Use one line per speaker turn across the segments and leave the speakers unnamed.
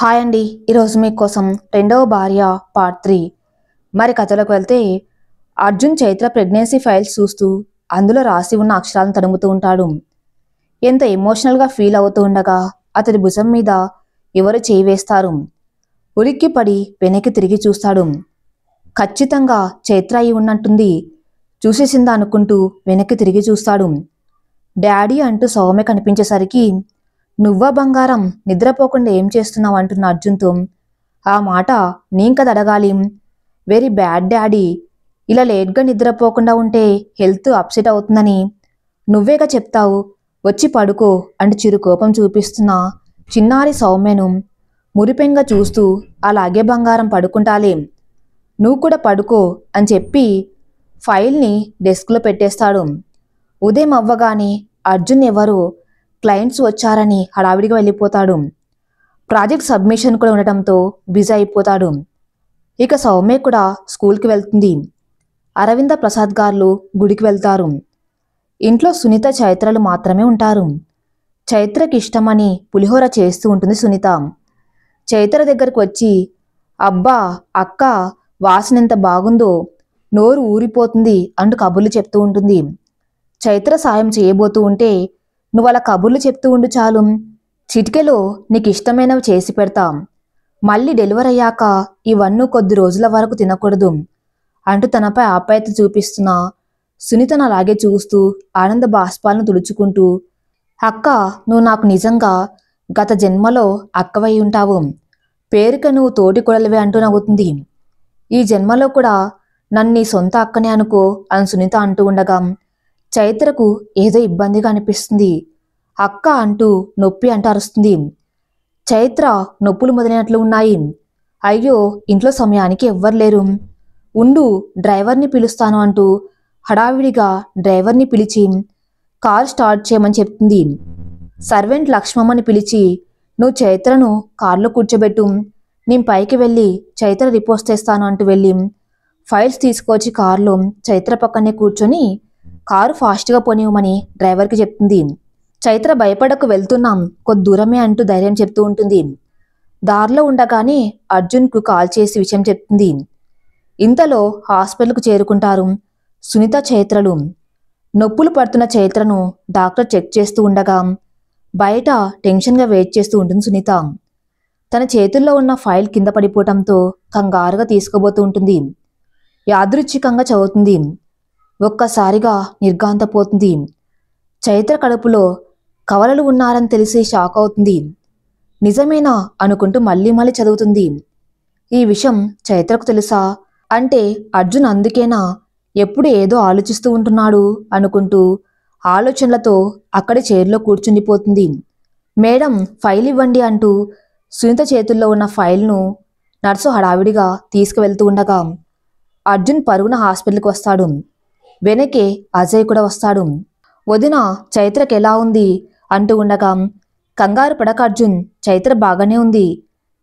Hi అండి. ఈరోజు మీకోసం రెండవ భార్య పార్ట్ 3. మరి కథలోకి వెళ్తే అర్జున్ చైత్ర ప్రెగ్నెన్సీ ఫైల్స్ చూస్తూ అందులో రాసి ఉన్న అక్షరాలను తడుముతూ ఉంటాడు. ఎంత ఎమోషనల్గా ఫీల్ అవుతూ ఉండగా అతడి భుజం మీద ఎవరు చేయి వేస్తారు. ఉలిక్కిపడి వెనక్కి తిరిగి చూస్తాడు. ఖచ్చితంగా చైత్ర అయి ఉన్నట్టుంది. చూసేసిందా అనుకుంటూ వెనక్కి తిరిగి చూస్తాడు. డాడీ అంటూ సౌమ్య కనిపించేసరికి నువ్వా బంగారం, నిద్రపోకుండా ఏం చేస్తున్నావు అంటున్న అర్జున్తో ఆ మాట నేను కదా అడగాలి. వెరీ బ్యాడ్ డాడీ, ఇలా లేట్గా నిద్రపోకుండా ఉంటే హెల్త్ అప్సెట్ అవుతుందని నువ్వేగా చెప్తావు, వచ్చి పడుకో అంటూ చిరు కోపం చూపిస్తున్న చిన్నారి సౌమ్యను మురిపెంగా చూస్తూ అలాగే బంగారం పడుకుంటాలే, నువ్వు కూడా పడుకో అని చెప్పి ఫైల్ని డెస్క్లో పెట్టేస్తాడు. ఉదయం అవ్వగానే అర్జున్ ఎవరో క్లయింట్స్ వచ్చారని హడావిడిగా వెళ్ళిపోతాడు. ప్రాజెక్ట్ సబ్మిషన్ కూడా ఉండటంతో బిజీ అయిపోతాడు. ఇక సౌమ్య కూడా స్కూల్కి వెళ్తుంది. అరవింద ప్రసాద్ గారు గుడికి వెళ్తారు. ఇంట్లో సునీత చైత్రలు మాత్రమే ఉంటారు. చైత్రకి ఇష్టమని పులిహోర చేస్తూ ఉంటుంది సునీత. చైత్ర దగ్గరకు వచ్చి అబ్బా అక్క, వాసన ఎంత బాగుందో, నోరు ఊరిపోతుంది అంటూ కబుర్లు చెప్తూ ఉంటుంది. చైత్ర సాయం చేయబోతూ ఉంటే నువ్వు అలా కబుర్లు చెప్తూ ఉండు చాలు, చిటికెలో నీకు ఇష్టమైనవి చేసి పెడతాం, మళ్ళీ డెలివరీ అయ్యాక ఇవన్నీ కొద్ది రోజుల వరకు తినకూడదు అంటూ తనపై ఆప్యాయత చూపిస్తున్న సునీతను అలాగే చూస్తూ ఆనంద బాష్పాలను తుడుచుకుంటూ అక్క, నువ్వు నాకు నిజంగా గత జన్మలో అక్కవై ఉంటావు, పేరుక నువ్వు తోటి కొడలివే అంటూ నవ్వుతుంది. ఈ జన్మలో కూడా నన్ను నీ సొంత అక్కనే అనుకో అని సునీత అంటూ ఉండగా చైత్రకు ఏదో ఇబ్బందిగా అనిపిస్తుంది. అక్క అంటూ నొప్పి అంటూ అరుస్తుంది. చైత్ర నొప్పులు మొదలైనట్లు ఉన్నాయి. అయ్యో ఇంట్లో సమయానికి ఎవ్వరు లేరు, ఉండు డ్రైవర్ని పిలుస్తాను అంటూ హడావిడిగా డ్రైవర్ని పిలిచి కార్ స్టార్ట్ చేయమని చెప్తుంది. సర్వెంట్ లక్ష్మమ్మని పిలిచి నువ్వు చైత్రను కారులో కూర్చోబెట్టు, నేను పైకి వెళ్ళి చైత్ర రిపోర్ట్స్ తెస్తాను అంటూ వెళ్ళి ఫైల్స్ తీసుకొచ్చి కారులో చైత్ర పక్కనే కూర్చొని కారు ఫాస్ట్గా పోనివ్వమని డ్రైవర్కి చెప్తుంది. చైత్ర భయపడకు, వెళ్తున్నాం, కొద్ది దూరమే అంటూ ధైర్యం చెప్తూ ఉంటుంది. దారిలో ఉండగానే అర్జున్కు కాల్ చేసి విషయం చెప్తుంది. ఇంతలో హాస్పిటల్కు చేరుకుంటారు సునీత చైత్రలు. నొప్పులు పడుతున్న చైత్రను డాక్టర్ చెక్ చేస్తూ ఉండగా బయట టెన్షన్గా వెయిట్ చేస్తూ ఉంటుంది సునీత. తన చేతుల్లో ఉన్న ఫైల్ కింద పడిపోవటంతో కంగారుగా తీసుకోబోతూ ఉంటుంది. యాదృచ్ఛికంగా చదువుతుంది. ఒక్కసారిగా నిర్ఘాంతపోతుంది. చైత్ర కడుపులో కవలలు ఉన్నారని తెలిసి షాక్ అవుతుంది. నిజమేనా అనుకుంటూ మళ్ళీ మళ్ళీ చదువుతుంది. ఈ విషయం చైత్రకు తెలుసా అంటే అర్జున్ అందుకేనా ఎప్పుడు ఏదో ఆలోచిస్తూ ఉంటున్నాడు అనుకుంటూ ఆలోచనలతో అక్కడి చైర్లో కూర్చుండిపోతుంది. మేడం ఫైల్ ఇవ్వండి అంటూ సునీత చేతుల్లో ఉన్న ఫైల్ను నర్సు హడావిడిగా తీసుకువెళ్తూ ఉండగా అర్జున్ పరుగున హాస్పిటల్కి వస్తాడు. వెనకే అజయ్ కూడా వస్తాడు. వదిన చైత్రకి ఎలా ఉంది అంటూ ఉండగా కంగారు పడక అర్జున్, చైత్ర బాగానే ఉంది,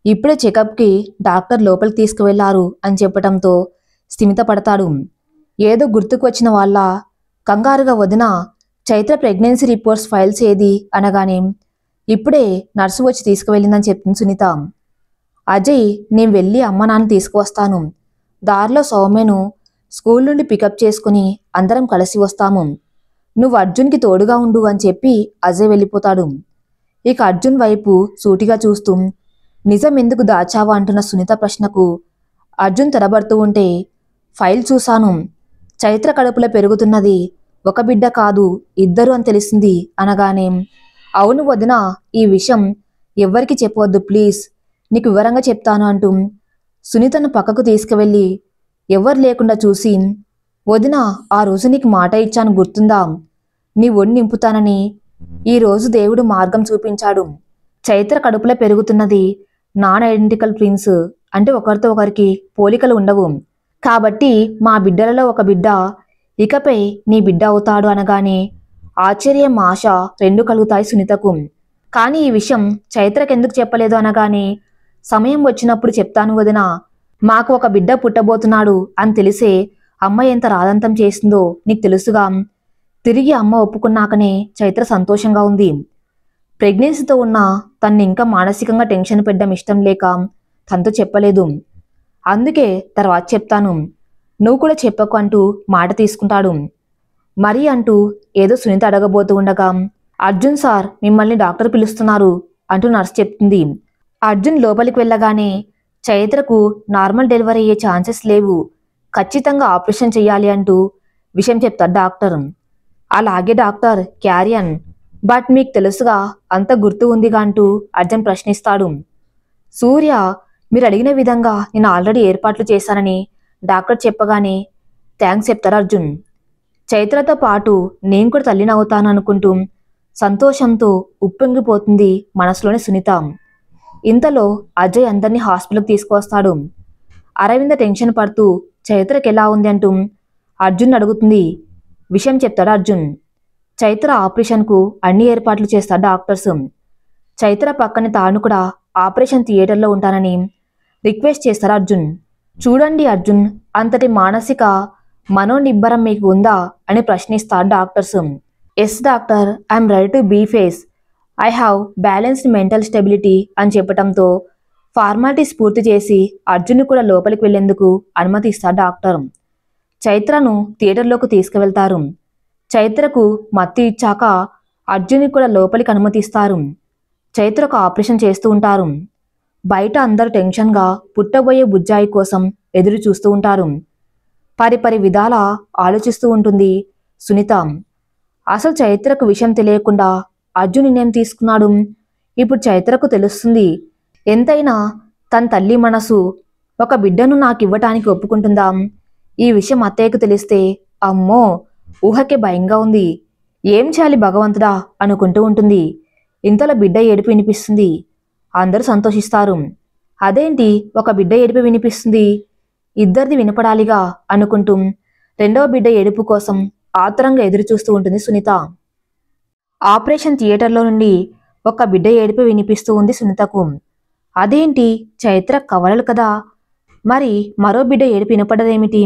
ఇప్పుడే చెకప్కి డాక్టర్ లోపలికి తీసుకువెళ్లారు అని చెప్పడంతో స్థిమిత పడతాడు. ఏదో గుర్తుకు వచ్చిన వాళ్ళ కంగారుగా వదిన చైత్ర ప్రెగ్నెన్సీ రిపోర్ట్స్ ఫైల్స్ ఏది అనగానే ఇప్పుడే నర్సు వచ్చి తీసుకువెళ్ళిందని చెప్తుంది సునీత. అజయ్, నేను వెళ్ళి అమ్మ నాన్న తీసుకువస్తాను, దారిలో సౌమ్యను స్కూల్ నుండి పికప్ చేసుకుని అందరం కలిసి వస్తాము, నువ్వు అర్జున్కి తోడుగా ఉండు అని చెప్పి అజయ్ వెళ్ళిపోతాడు. ఇక అర్జున్ వైపు సూటిగా చూస్తూ నిజం ఎందుకు దాచావా అంటున్న సునీత ప్రశ్నకు అర్జున్ తడబడుతూ ఉంటే ఫైల్ చూశాను, చైత్ర కడుపులో పెరుగుతున్నది ఒక బిడ్డ కాదు ఇద్దరు అని తెలిసింది అనగానే అవును వదిన, ఈ విషయం ఎవ్వరికి చెప్పవద్దు ప్లీజ్, నీకు వివరంగా చెప్తాను అంటూ సునీతను పక్కకు తీసుకువెళ్ళి ఎవరు లేకుండా చూసి వదిన, ఆ రోజు నీకు మాట ఇచ్చాను గుర్తుందా, నీ ఒడి నింపుతానని, ఈరోజు దేవుడు మార్గం చూపించాడు, చైత్ర కడుపులో పెరుగుతున్నది నాన్ ఐడెంటికల్ ట్విన్స్ అంటే ఒకరితో ఒకరికి పోలికలు ఉండవు, కాబట్టి మా బిడ్డలలో ఒక బిడ్డ ఇకపై నీ బిడ్డ అవుతాడు అనగానే ఆశ్చర్యం ఆశ రెండు కలుగుతాయి సునీతకు. కానీ ఈ విషయం చైత్రకెందుకు చెప్పలేదు అనగానే సమయం వచ్చినప్పుడు చెప్తాను వదిన, మాకు ఒక బిడ్డ పుట్టబోతున్నాడు అని తెలిసే అమ్మ ఎంత రాదంతం చేసిందో నీకు తెలుసుగా, తిరిగి అమ్మ ఒప్పుకున్నాకనే చైత్ర సంతోషంగా ఉంది, ప్రెగ్నెన్సీతో ఉన్న తన్ని ఇంకా మానసికంగా టెన్షన్ పెట్టడం ఇష్టం లేక తనతో చెప్పలేదు. అందుకే తర్వాత చెప్తాను, నువ్వు కూడా చెప్పకు అంటూ మాట తీసుకుంటాడు. మరి అంటూ ఏదో సునీత అడగబోతూ ఉండగా, అర్జున్ సార్ మిమ్మల్ని డాక్టర్ పిలుస్తున్నారు అంటూ నర్స్ చెప్తుంది. అర్జున్ లోపలికి వెళ్ళగానే చైత్రకు నార్మల్ డెలివరీ అయ్యే ఛాన్సెస్ లేవు, ఖచ్చితంగా ఆపరేషన్ చెయ్యాలి అంటూ విషయం చెప్తాడు డాక్టర్. అలాగే డాక్టర్, క్యారియన్, బట్ మీకు తెలుసుగా, అంత గుర్తు ఉందిగా అంటూ అర్జున్ ప్రశ్నిస్తాడు. సూర్య, మీరు అడిగిన విధంగా నేను ఆల్రెడీ ఏర్పాట్లు చేశానని డాక్టర్ చెప్పగానే థ్యాంక్స్ చెప్తారు అర్జున్. చైత్రతో పాటు నేను కూడా తల్లిని అవుతాను అనుకుంటూ సంతోషంతో ఉప్పొంగిపోతుంది మనసులోని సునీత. ఇంతలో అజయ్ అందరినీ హాస్పిటల్కి తీసుకువస్తాడు. అరవింద టెన్షన్ పడుతూ చైత్రకి ఎలా ఉంది అంటూ అర్జున్ అడుగుతుంది. విషయం చెప్తాడు అర్జున్. చైత్ర ఆపరేషన్కు అన్ని ఏర్పాట్లు చేస్తాడు డాక్టర్స్. చైత్ర పక్కనే తాను కూడా ఆపరేషన్ థియేటర్లో ఉంటానని రిక్వెస్ట్ చేస్తారు అర్జున్. చూడండి అర్జున్, అంతటి మానసిక మనోనిబ్బరం మీకు ఉందా అని ప్రశ్నిస్తాడు doctors. Yes doctor, I'm ready to be face, I have balanced mental stability అని చెప్పడంతో ఫార్మాలిటీస్ పూర్తి చేసి అర్జున్ కూడా లోపలికి వెళ్లేందుకు అనుమతిస్తాడు డాక్టర్. చైత్రను థియేటర్లోకి తీసుకువెళ్తారు. చైత్రకు మత్తు ఇచ్చాక అర్జున్ని కూడా లోపలికి అనుమతిస్తారు. చైత్రకు ఆపరేషన్ చేస్తూ ఉంటారు. బయట అందరూ టెన్షన్గా పుట్టబోయే బుజ్జాయి కోసం ఎదురు చూస్తూ ఉంటారు. పరిపరి విధాల ఆలోచిస్తూ ఉంటుంది సునీత. అసలు చైత్రకు విషయం తెలియకుండా అర్జున్ నిర్ణయం తీసుకున్నాడు. ఇప్పుడు చైత్రకు తెలుస్తుంది. ఎంతైనా తన తల్లి మనసు ఒక బిడ్డను నాకు ఇవ్వటానికి ఒప్పుకుంటుందా? ఈ విషయం అత్తయ్యకు తెలిస్తే అమ్మో, ఊహకే భయంగా ఉంది. ఏం చేయాలి భగవంతుడా అనుకుంటూ ఉంటుంది. ఇంతలో బిడ్డ ఏడుపు వినిపిస్తుంది. అందరూ సంతోషిస్తారు. అదేంటి ఒక బిడ్డ ఏడుపు వినిపిస్తుంది, ఇద్దరిది వినపడాలిగా అనుకుంటూ రెండవ బిడ్డ ఏడుపు కోసం ఆతురంగా ఎదురు చూస్తూ ఉంటుంది సునీత. ఆపరేషన్ థియేటర్లో నుండి ఒక బిడ్డ ఏడుపు వినిపిస్తూ ఉంది సునీతకు. అదేంటి, చైత్ర కవలలు కదా, మరి మరో బిడ్డ ఏడుపు వినపడదేమిటి?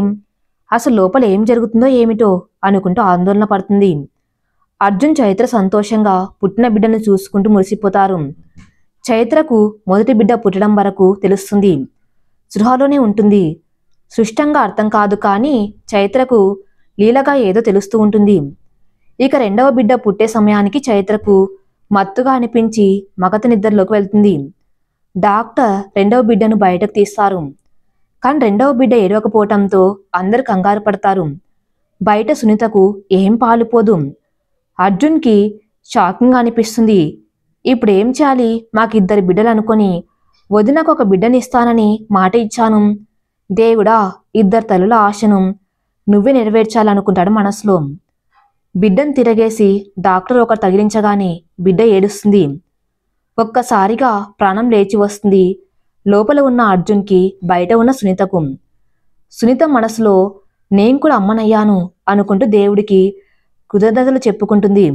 అసలు లోపల ఏం జరుగుతుందో ఏమిటో అనుకుంటూ ఆందోళన పడుతుంది. అర్జున్, చైత్ర సంతోషంగా పుట్టిన బిడ్డను చూసుకుంటూ మురిసిపోతారు. చైత్రకు మొదటి బిడ్డ పుట్టడం వరకు తెలుస్తుంది, సృహలోనే ఉంటుంది. స్పష్టంగా అర్థం కాదు, కానీ చైత్రకు లీలగా ఏదో తెలుస్తూ ఉంటుంది. ఇక రెండవ బిడ్డ పుట్టే సమయానికి చైత్రకు మత్తుగా అనిపించి మగత నిద్రలోకి వెళ్తుంది. డాక్టర్ రెండవ బిడ్డను బయటకు తీస్తారు. కానీ రెండవ బిడ్డ ఏడవకపోవటంతో అందరు కంగారు పడతారు. బయట సునీతకు ఏం పాలుపోదు. అర్జున్కి షాకింగ్ అనిపిస్తుంది. ఇప్పుడు ఏం చేయాలి? మాకిద్దరు బిడ్డలు అనుకొని వదినకు ఒక బిడ్డనిస్తానని మాట ఇచ్చాను. దేవుడా, ఇద్దరు తల్లుల ఆశను నువ్వే నెరవేర్చాలనుకుంటాడు మనసులో. బిడ్డను తిరగేసి డాక్టర్ ఒకరు తగిలించగానే బిడ్డ ఏడుస్తుంది. ఒక్కసారిగా ప్రాణం లేచి వస్తుంది లోపల ఉన్న అర్జున్కి, బయట ఉన్న సునీతకు. సునీత మనసులో నేను కూడా అమ్మనయ్యాను అనుకుంటూ దేవుడికి కృతజ్ఞతలు చెప్పుకుంటుంది.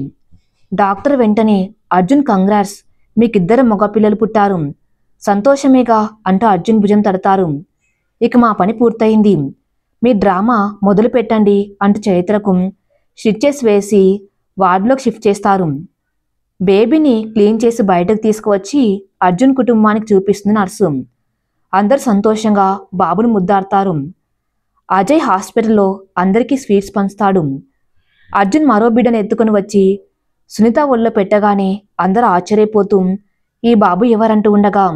డాక్టర్ వెంటనే, అర్జున్ కంగ్రాట్స్, మీకిద్దరు మగపిల్లలు పుట్టారు, సంతోషమేగా అంటూ అర్జున్ భుజం తడతారు. ఇక మా పని పూర్తయింది, మీ డ్రామా మొదలు పెట్టండి అంటూ చైత్రకు స్టిచెస్ వేసి వార్డులోకి షిఫ్ట్ చేస్తారు. బేబీని క్లీన్ చేసి బయటకు తీసుకువచ్చి అర్జున్ కుటుంబానికి చూపిస్తుంది నర్సు. అందరు సంతోషంగా బాబును ముద్దాడతారు. అజయ్ హాస్పిటల్లో అందరికీ స్వీట్స్ పంచుతాడు. అర్జున్ మరో బిడ్డను ఎత్తుకుని వచ్చి సునీత ఒళ్ళో పెట్టగానే అందరూ ఆశ్చర్యపోతూ ఈ బాబు ఎవరంటూ ఉండగా,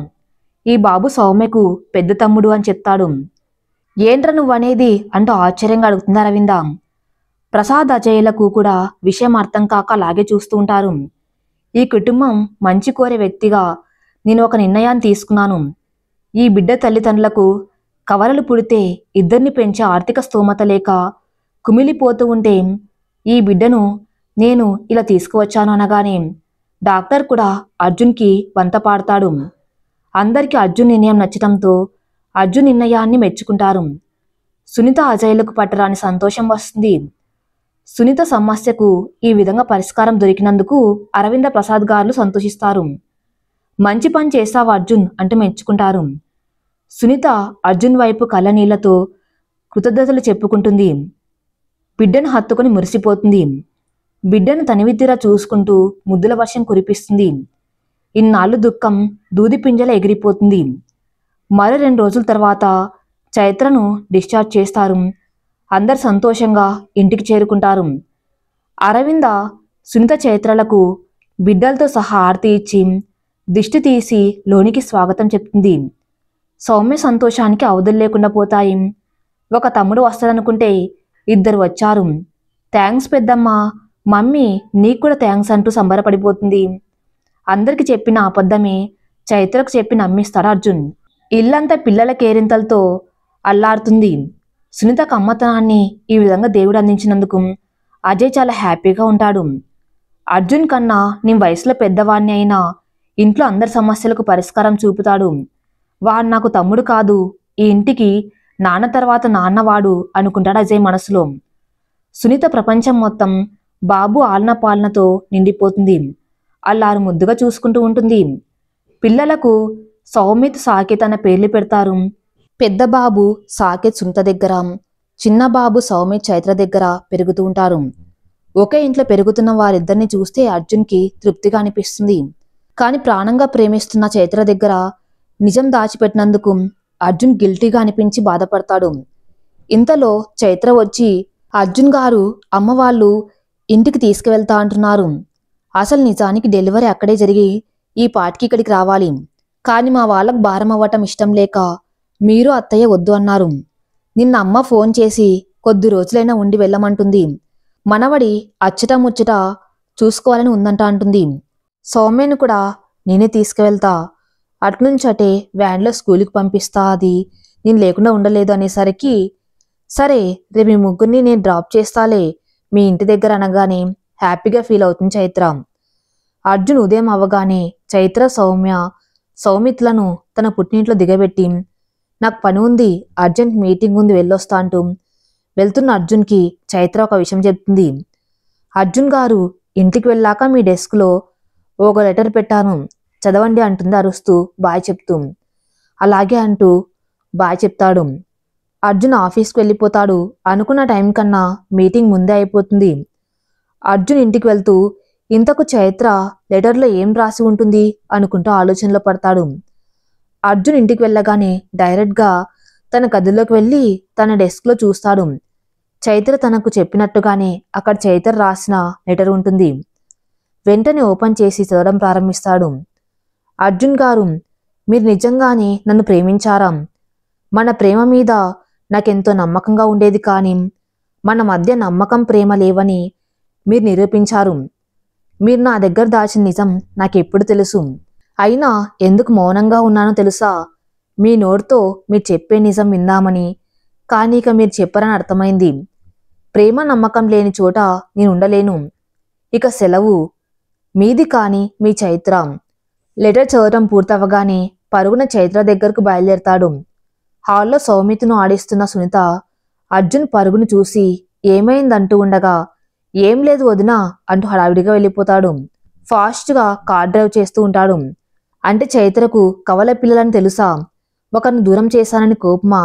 ఈ బాబు సౌమ్యకు పెద్ద తమ్ముడు అని చెప్తాడు. ఏంట్రా నువ్వనేది అంటూ ఆశ్చర్యంగా అడుగుతుంది అరవింద. ప్రసాద్, అజయ్లకు కూడా విషయం అర్థం కాక అలాగే చూస్తూ ఉంటారు. ఈ కుటుంబం మంచి కోరే వ్యక్తిగా నేను ఒక నిర్ణయాన్ని తీసుకున్నాను. ఈ బిడ్డ తల్లిదండ్రులకు కవలలు పుడితే ఇద్దరిని పెంచే ఆర్థిక స్తోమత లేక కుమిలిపోతూ ఉంటే ఈ బిడ్డను నేను ఇలా తీసుకువచ్చాను అనగానే డాక్టర్ కూడా అర్జున్కి వంత పాడతాడు. అందరికీ అర్జున్ నిర్ణయం నచ్చడంతో అర్జున్ నిర్ణయాన్ని మెచ్చుకుంటారు. సునీత, అజయ్లకు పట్టరాని సంతోషం వస్తుంది. సునీత సమస్యకు ఈ విధంగా పరిష్కారం దొరికినందుకు అరవింద, ప్రసాద్ గారు సంతోషిస్తారు. మంచి పని చేస్తావు అర్జున్ అంటూ మెచ్చుకుంటారు. సునీత అర్జున్ వైపు కళ్ళనీళ్లతో కృతజ్ఞతలు చెప్పుకుంటుంది. బిడ్డను హత్తుకొని మురిసిపోతుంది. బిడ్డను తనివితీరా చూసుకుంటూ ముద్దుల వర్షం కురిపిస్తుంది. ఇన్నాళ్ళు దుఃఖం దూది పింజల ఎగిరిపోతుంది. మరో 2 రోజుల తర్వాత చైత్రను డిశ్చార్జ్ చేస్తారు. అందరు సంతోషంగా ఇంటికి చేరుకుంటారు. అరవింద సునీత చైత్రలకు బిడ్డలతో సహా ఆరతి ఇచ్చి దిష్టి తీసి లోనికి స్వాగతం చెప్తుంది. సౌమ్య సంతోషానికి అవధులు లేకుండా పోతాయి. ఒక తమ్ముడు వస్తాడనుకుంటే 2 వచ్చారు. థ్యాంక్స్ పెద్దమ్మ, మమ్మీ నీకు కూడా థ్యాంక్స్ అంటూ సంబరపడిపోతుంది. అందరికి చెప్పిన అబద్ధమే చైత్రకు చెప్పి నమ్మిస్తాడు అర్జున్. ఇల్లంతా పిల్లల కేరింతలతో అల్లాడుతుంది. సునీతకు అమ్మతనాన్ని ఈ విధంగా దేవుడు అందించినందుకు అజయ్ చాలా హ్యాపీగా ఉంటాడు. అర్జున్ కన్నా నేను వయసులో పెద్దవాణ్ణి అయినా ఇంట్లో అందరి సమస్యలకు పరిష్కారం చూపుతాడు. వాడు నాకు తమ్ముడు కాదు, ఈ ఇంటికి నాన్న తర్వాత నాన్నవాడు అనుకుంటాడు అజయ్ మనసులో. సునీత ప్రపంచం మొత్తం బాబు ఆలన పాలనతో నిండిపోతుంది. అల్లారు ముద్దుగా చూసుకుంటూ ఉంటుంది. పిల్లలకు సౌమిత్, సాకేత్ అన్న పేర్లు పెడతారు. పెద్ద బాబు సాకేత్ సునీత దగ్గర, చిన్న బాబు సౌమిత్ చైత్ర దగ్గర పెరుగుతూ ఉంటారు. ఒకే ఇంట్లో పెరుగుతున్న వారిద్దరిని చూస్తే అర్జున్కి తృప్తిగా అనిపిస్తుంది. కానీ ప్రాణంగా ప్రేమిస్తున్న చైత్ర దగ్గర నిజం దాచిపెట్టినందుకు అర్జున్ గిల్టీగా అనిపించి బాధపడతాడు. ఇంతలో చైత్ర వచ్చి, అర్జున్ గారు అమ్మ వాళ్ళు ఇంటికి తీసుకువెళ్తా అంటున్నారు. అసలు నిజానికి డెలివరీ అక్కడే జరిగి ఈ పాటికి ఇక్కడికి రావాలి. కానీ మా వాళ్ళకు భారం అవ్వటం ఇష్టం లేక మీరు అత్తయ్య వద్దు అన్నారు. నిన్న అమ్మ ఫోన్ చేసి కొద్ది రోజులైనా ఉండి వెళ్ళమంటుంది. మనవడి అచ్చట ముచ్చట చూసుకోవాలని ఉందంట అంటుంది. సౌమ్యను కూడా నేనే తీసుకువెళ్తా, అట్నుంచటే వ్యాన్లో స్కూల్కి పంపిస్తా, అది నేను లేకుండా ఉండలేదు అనేసరికి, సరే రేపు మీ ముగ్గురిని నేను డ్రాప్ చేస్తాలే మీ ఇంటి దగ్గర అనగానే హ్యాపీగా ఫీల్ అవుతుంది చైత్ర. అర్జున్ ఉదయం అవ్వగానే చైత్ర, సౌమ్య, సౌమిత్లను తన పుట్టినింట్లో దిగబెట్టి, నాకు పని ఉంది, అర్జెంట్ మీటింగ్ ఉంది, వెళ్ళొస్తా అంటూ వెళ్తున్న అర్జున్కి చైత్ర ఒక విషయం చెప్తుంది. అర్జున్ గారు ఇంటికి వెళ్ళాక మీ డెస్క్లో ఒక లెటర్ పెట్టాను, చదవండి అంటుంది అరుస్తూ బాయ్ చెప్తూ. అలాగే అంటూ బాయ్ చెప్తాడు. అర్జున్ ఆఫీస్కి వెళ్ళిపోతాడు. అనుకున్న టైం కన్నా మీటింగ్ ముందే అయిపోతుంది. అర్జున్ ఇంటికి వెళ్తూ ఇంతకు చైత్ర లెటర్లో ఏం రాసి ఉంటుంది అనుకుంటూ ఆలోచనలో పడతాడు. అర్జున్ ఇంటికి వెళ్ళగానే డైరెక్ట్గా తన గదిలోకి వెళ్ళి తన డెస్క్లో చూస్తాడు. చైత్ర తనకు చెప్పినట్టుగానే అక్కడ చైత్ర రాసిన లెటర్ ఉంటుంది. వెంటనే ఓపెన్ చేసి చదవడం ప్రారంభిస్తాడు. అర్జున్ గారు, మీరు నిజంగానే నన్ను ప్రేమించారా? మన ప్రేమ మీద నాకెంతో నమ్మకంగా ఉండేది, కానీ మన మధ్య నమ్మకం, ప్రేమ లేవని మీరు నిరూపించారు. మీరు నా దగ్గర దాచిన నిజం నాకెప్పుడు తెలుసు, అయినా ఎందుకు మౌనంగా ఉన్నానో తెలుసా? మీ నోటితో మీరు చెప్పే నిజం విందామని, కానీ ఇక మీరు చెప్పరని అర్థమైంది. ప్రేమ, నమ్మకం లేని చోట నేను ఉండలేను. ఇక సెలవు మీది. కానీ మీ చైత్ర. లెటర్ చదవటం పూర్తవగానే పరుగున చైత్ర దగ్గరకు బయలుదేరతాడు. హాల్లో సౌమిత్ను ఆడిస్తున్న సునీత అర్జున్ పరుగును చూసి ఏమైందంటూ ఉండగా, ఏం లేదు వదినా అంటూ హడావిడిగా వెళ్ళిపోతాడు. ఫాస్ట్గా కార్ డ్రైవ్ చేస్తూ ఉంటాడు. అంటే చైత్రకు కవల పిల్లలని తెలుసా? ఒకరిని దూరం చేశానని కోపమా?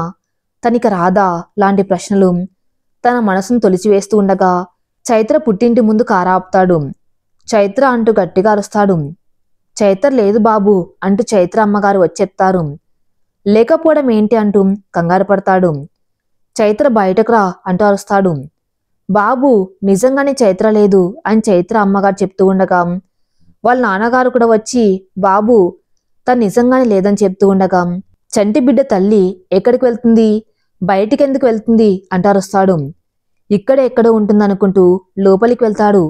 తనిక రాదా? లాంటి ప్రశ్నలు తన మనసును తొలిచివేస్తూ ఉండగా చైత్ర పుట్టింటి ముందు కారు ఆపుతాడు. చైత్ర అంటూ గట్టిగా అరుస్తాడు. చైత్ర లేదు బాబు అంటూ చైత్ర అమ్మగారు వచ్చేస్తారు. లేకపోవడం ఏంటి అంటూ కంగారు పడతాడు. చైత్ర బయటకు రా అంటూ అరుస్తాడు. బాబు నిజంగానే చైత్ర లేదు అని చైత్ర అమ్మగారు చెప్తూ ఉండగా వాళ్ళ నాన్నగారు కూడా వచ్చి బాబు తను నిజంగానే లేదని చెప్తూ ఉండగా, చంటి బిడ్డ తల్లి ఎక్కడికి వెళ్తుంది, బయటికి ఎందుకు వెళ్తుంది అంటూ అరుస్తాడు. ఇక్కడే ఎక్కడో ఉంటుందనుకుంటూ లోపలికి వెళ్తాడు.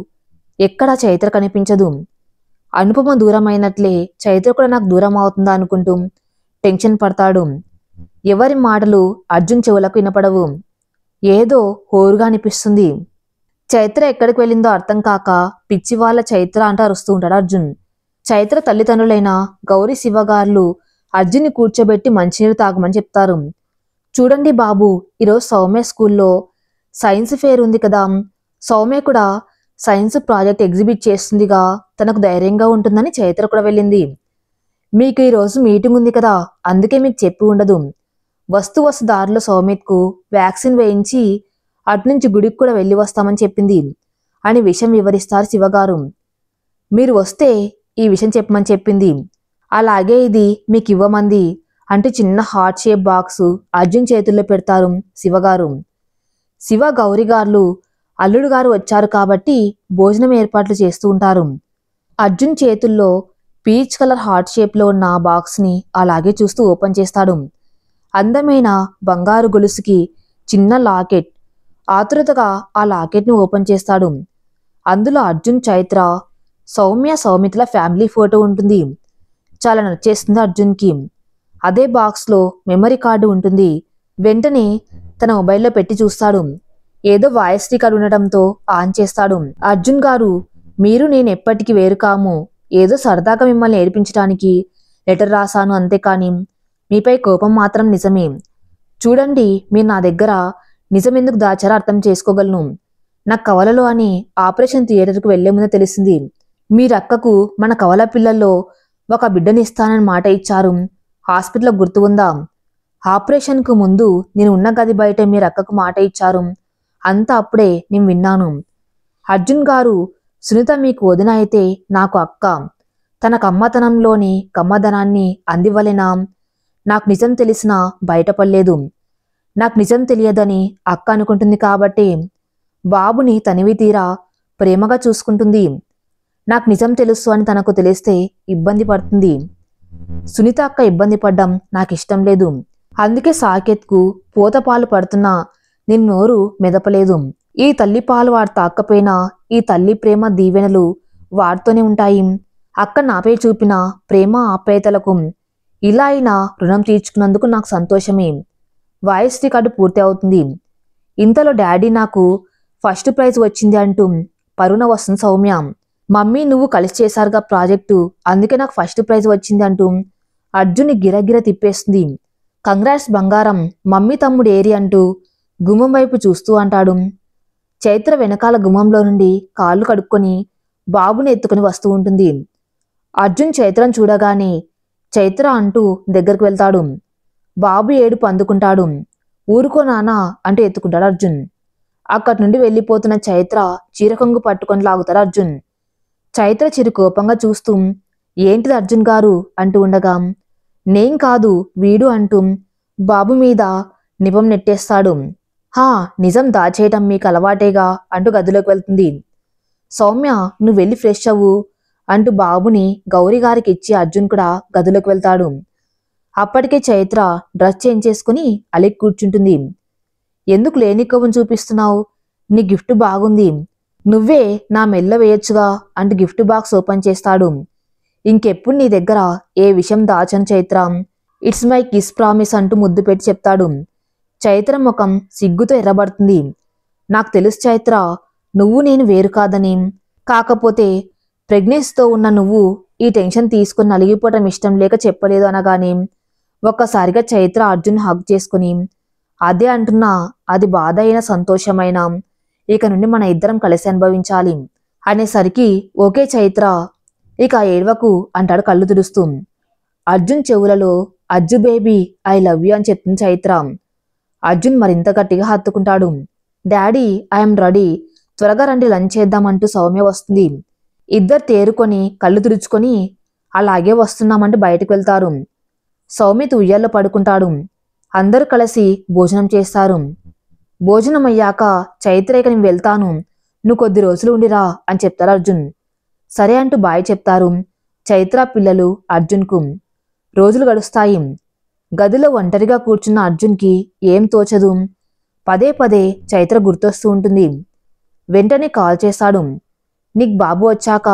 ఎక్కడా చైత్ర కనిపించదు. అనుపమ దూరం అయినట్లే చైత్ర కూడా నాకు దూరం అవుతుందా అనుకుంటూ టెన్షన్ పడతాడు. ఎవరి మాటలు అర్జున్ చెవులకు వినపడవు. ఏదో హోరుగా అనిపిస్తుంది. చైత్ర ఎక్కడికి వెళ్ళిందో అర్థం కాక పిచ్చి వాళ్ళ చైత్ర అంటూ అరుస్తూ ఉంటాడు అర్జున్. చైత్ర తల్లిదండ్రులైన గౌరీ, శివగారులు అర్జున్ని కూర్చోబెట్టి మంచినీరు తాగమని చెప్తారు. చూడండి బాబు, ఈరోజు సౌమ్య స్కూల్లో సైన్స్ ఫేర్ ఉంది కదా, సౌమ్య కూడా సైన్స్ ప్రాజెక్ట్ ఎగ్జిబిట్ చేస్తుందిగా, తనకు ధైర్యంగా ఉంటుందని చైత్ర కూడా వెళ్ళింది. మీకు ఈరోజు మీటింగ్ ఉంది కదా, అందుకే మీకు చెప్పి ఉండదు. వస్తు దారిలో సౌమిత్కు వ్యాక్సిన్ వేయించి అటునుంచి గుడికి కూడా వెళ్ళి వస్తామని చెప్పింది. అని విషయం వివరిస్తారు శివగారు. మీరు వస్తే ఈ విషయం చెప్పమని చెప్పింది, అలాగే ఇది మీకు ఇవ్వమంది అంటూ చిన్న హార్ట్ షేప్ బాక్సు అర్జున్ చేతుల్లో పెడతారు శివగారు. శివ గౌరిగారులు అల్లుడు గారు వచ్చారు కాబట్టి భోజనం ఏర్పాట్లు చేస్తూ ఉంటారు. అర్జున్ చేతుల్లో పీచ్ కలర్ హార్ట్ షేప్లో ఉన్న బాక్స్ని అలాగే చూస్తూ ఓపెన్ చేస్తాడు. అందమైన బంగారు గొలుసుకి చిన్న లాకెట్. ఆతురతగా ఆ లాకెట్ని ఓపెన్ చేస్తాడు. అందులో అర్జున్, చైత్ర, సౌమిత్ల ఫ్యామిలీ ఫోటో ఉంటుంది. చాలా నచ్చేస్తుంది అర్జున్కి. అదే బాక్స్లో మెమరీ కార్డు ఉంటుంది. వెంటనే తన మొబైల్లో పెట్టి చూస్తాడు. ఏదో వాయిస్ రికార్డు ఉండటంతో ఆన్ చేస్తాడు. అర్జున్ గారు, మీరు నేను ఎప్పటికీ వేరు కాము. ఏదో సరదాగా మిమ్మల్ని ఏడిపించడానికి లెటర్ రాశాను అంతేకాని మీపై కోపం మాత్రం నిజమే. చూడండి, మీరు నా దగ్గర నిజమెందుకు దాచారో అర్థం చేసుకోగలను. నా కవలలో అని ఆపరేషన్ థియేటర్కు వెళ్లే ముందే తెలిసింది. మీరక్కకు మన కవల పిల్లల్లో ఒక బిడ్డనిస్తానని మాట ఇచ్చారు. హాస్పిటల్లో గుర్తు ఉందా? ఆపరేషన్కు ముందు నేను ఉన్న గది బయట మీరక్కకు మాట ఇచ్చారు. అంతా అప్పుడే నేను విన్నాను. అర్జున్ గారు, సునీత మీకు వదిన అయితే నాకు అక్క. తన కమ్మతనంలోని కమ్మదనాన్ని అందివ్వలేనా? నాకు నిజం తెలిసినా బయటపడలేదు. నాకు నిజం తెలియదని అక్క అనుకుంటుంది కాబట్టి బాబుని తనివి తీరా ప్రేమగా చూసుకుంటుంది. నాకు నిజం తెలుసు అని తనకు తెలిస్తే ఇబ్బంది పడుతుంది. సునీత అక్క ఇబ్బంది పడ్డం నాకు ఇష్టం లేదు. అందుకే సాకేత్కు పూతపాలు పడుతున్నా నేను నోరు మెదపలేదు. ఈ తల్లి పాలు వాడు తాక్కపోయినా ఈ తల్లి ప్రేమ దీవెనలు వాడితోనే ఉంటాయి. అక్క నాపై చూపిన ప్రేమ ఆప్యాయతలకు ఇలా అయినా రుణం తీర్చుకున్నందుకు నాకు సంతోషమే. వాయిస్ రికార్డు పూర్తి అవుతుంది. ఇంతలో డాడీ నాకు ఫస్ట్ ప్రైజ్ వచ్చింది అంటూ పరుణ వస్తుంది సౌమ్య. మమ్మీ నువ్వు కలిసి చేశారుగా ప్రాజెక్టు, అందుకే నాకు ఫస్ట్ ప్రైజ్ వచ్చింది అంటూ అర్జున్ని గిరగిర తిప్పేస్తుంది. కంగ్రాట్స్ బంగారం, మమ్మీ తమ్ముడు ఏరి అంటూ గుమ్మం వైపు చూస్తూ అంటాడు. చైత్ర వెనకాల గుమ్మంలో నుండి కాళ్ళు కడుక్కొని బాబుని ఎత్తుకుని వస్తూ ఉంటుంది. అర్జున్ చైత్రను చూడగానే చైత్ర అంటూ దగ్గరకు వెళ్తాడు. బాబు ఏడుపు అందుకుంటాడు. ఊరుకో నానా అంటూ ఎత్తుకుంటాడు అర్జున్. అక్కడి నుండి వెళ్ళిపోతున్న చైత్ర చీరకొంగు పట్టుకొని లాగుతాడు అర్జున్. చైత్ర చిరు కోపంగా చూస్తూ ఏంటిది అర్జున్ గారు అంటూ ఉండగా నేం కాదు వీడు అంటూ బాబు మీద నిపం నెట్టేస్తాడు. హా, నిజం దాచేయటం మీకు అలవాటేగా అంటూ గదిలోకి వెళ్తుంది. సౌమ్య, నువ్వు వెళ్ళి ఫ్రెష్ అవ్వు అంటూ బాబుని గౌరీ గారికి ఇచ్చి అర్జున్ కూడా గదిలోకి వెళ్తాడు. అప్పటికే చైత్ర డ్రెస్ చేంజ్ చేసుకుని అలిగి కూర్చుంటుంది. ఎందుకు లేని కొవ్వును చూపిస్తున్నావు? నీ గిఫ్ట్ బాగుంది, నువ్వే నా మెల్ల వేయొచ్చుగా అంటూ గిఫ్ట్ బాక్స్ ఓపెన్ చేస్తాడు. ఇంకెప్పుడు నీ దగ్గర ఏ విషయం దాచను Chaitra, it's my kiss promise అంటూ ముద్దు పెట్టి చెప్తాడు. చైత్ర ముఖం సిగ్గుతో ఎర్రబడుతుంది. నాకు తెలుసు చైత్ర, నువ్వు నేను వేరు కాదని. కాకపోతే ప్రెగ్నెన్సీతో ఉన్న నువ్వు ఈ టెన్షన్ తీసుకుని నలిగిపోవటం ఇష్టం లేక చెప్పలేదు అనగానే ఒక్కసారిగా చైత్ర అర్జున్ హగ్ చేసుకుని అదే అంటున్నా, అది బాధ అయినా సంతోషమైన ఇక నుండి మన ఇద్దరం కలిసి అనుభవించాలి అనేసరికి ఓకే చైత్ర, ఇక ఏడ్వకు అంటాడు కళ్ళు తుడుస్తూ. అర్జున్ చెవులలో Ajju baby I love you అని చెప్తుంది చైత్ర. అర్జున్ మరింత గట్టిగా హత్తుకుంటాడు. డాడీ ఐఎమ్ రెడీ, త్వరగా రండి లంచ్ చేద్దామంటూ సౌమ్య వస్తుంది. ఇద్దరు తేరుకొని కళ్ళు తుడుచుకొని అలాగే వస్తున్నామంటూ బయటకు వెళ్తారు. సౌమిత్ ఉయ్యాల్లో పడుకుంటాడు. అందరూ కలిసి భోజనం చేస్తారు. భోజనం అయ్యాక చైత్ర ఇక నేను వెళ్తాను, నువ్వు కొద్ది రోజులు ఉండిరా అని చెప్తారు అర్జున్. సరే అంటూ బాయ్ చెప్తారు చైత్ర పిల్లలు అర్జున్కు. రోజులు గడుస్తాయి. గదిలో ఒంటరిగా కూర్చున్న అర్జున్కి ఏం తోచదు. పదే పదే చైత్ర గుర్తొస్తూ ఉంటుంది. వెంటనే కాల్ చేస్తాడు. నీకు బాబు వచ్చాక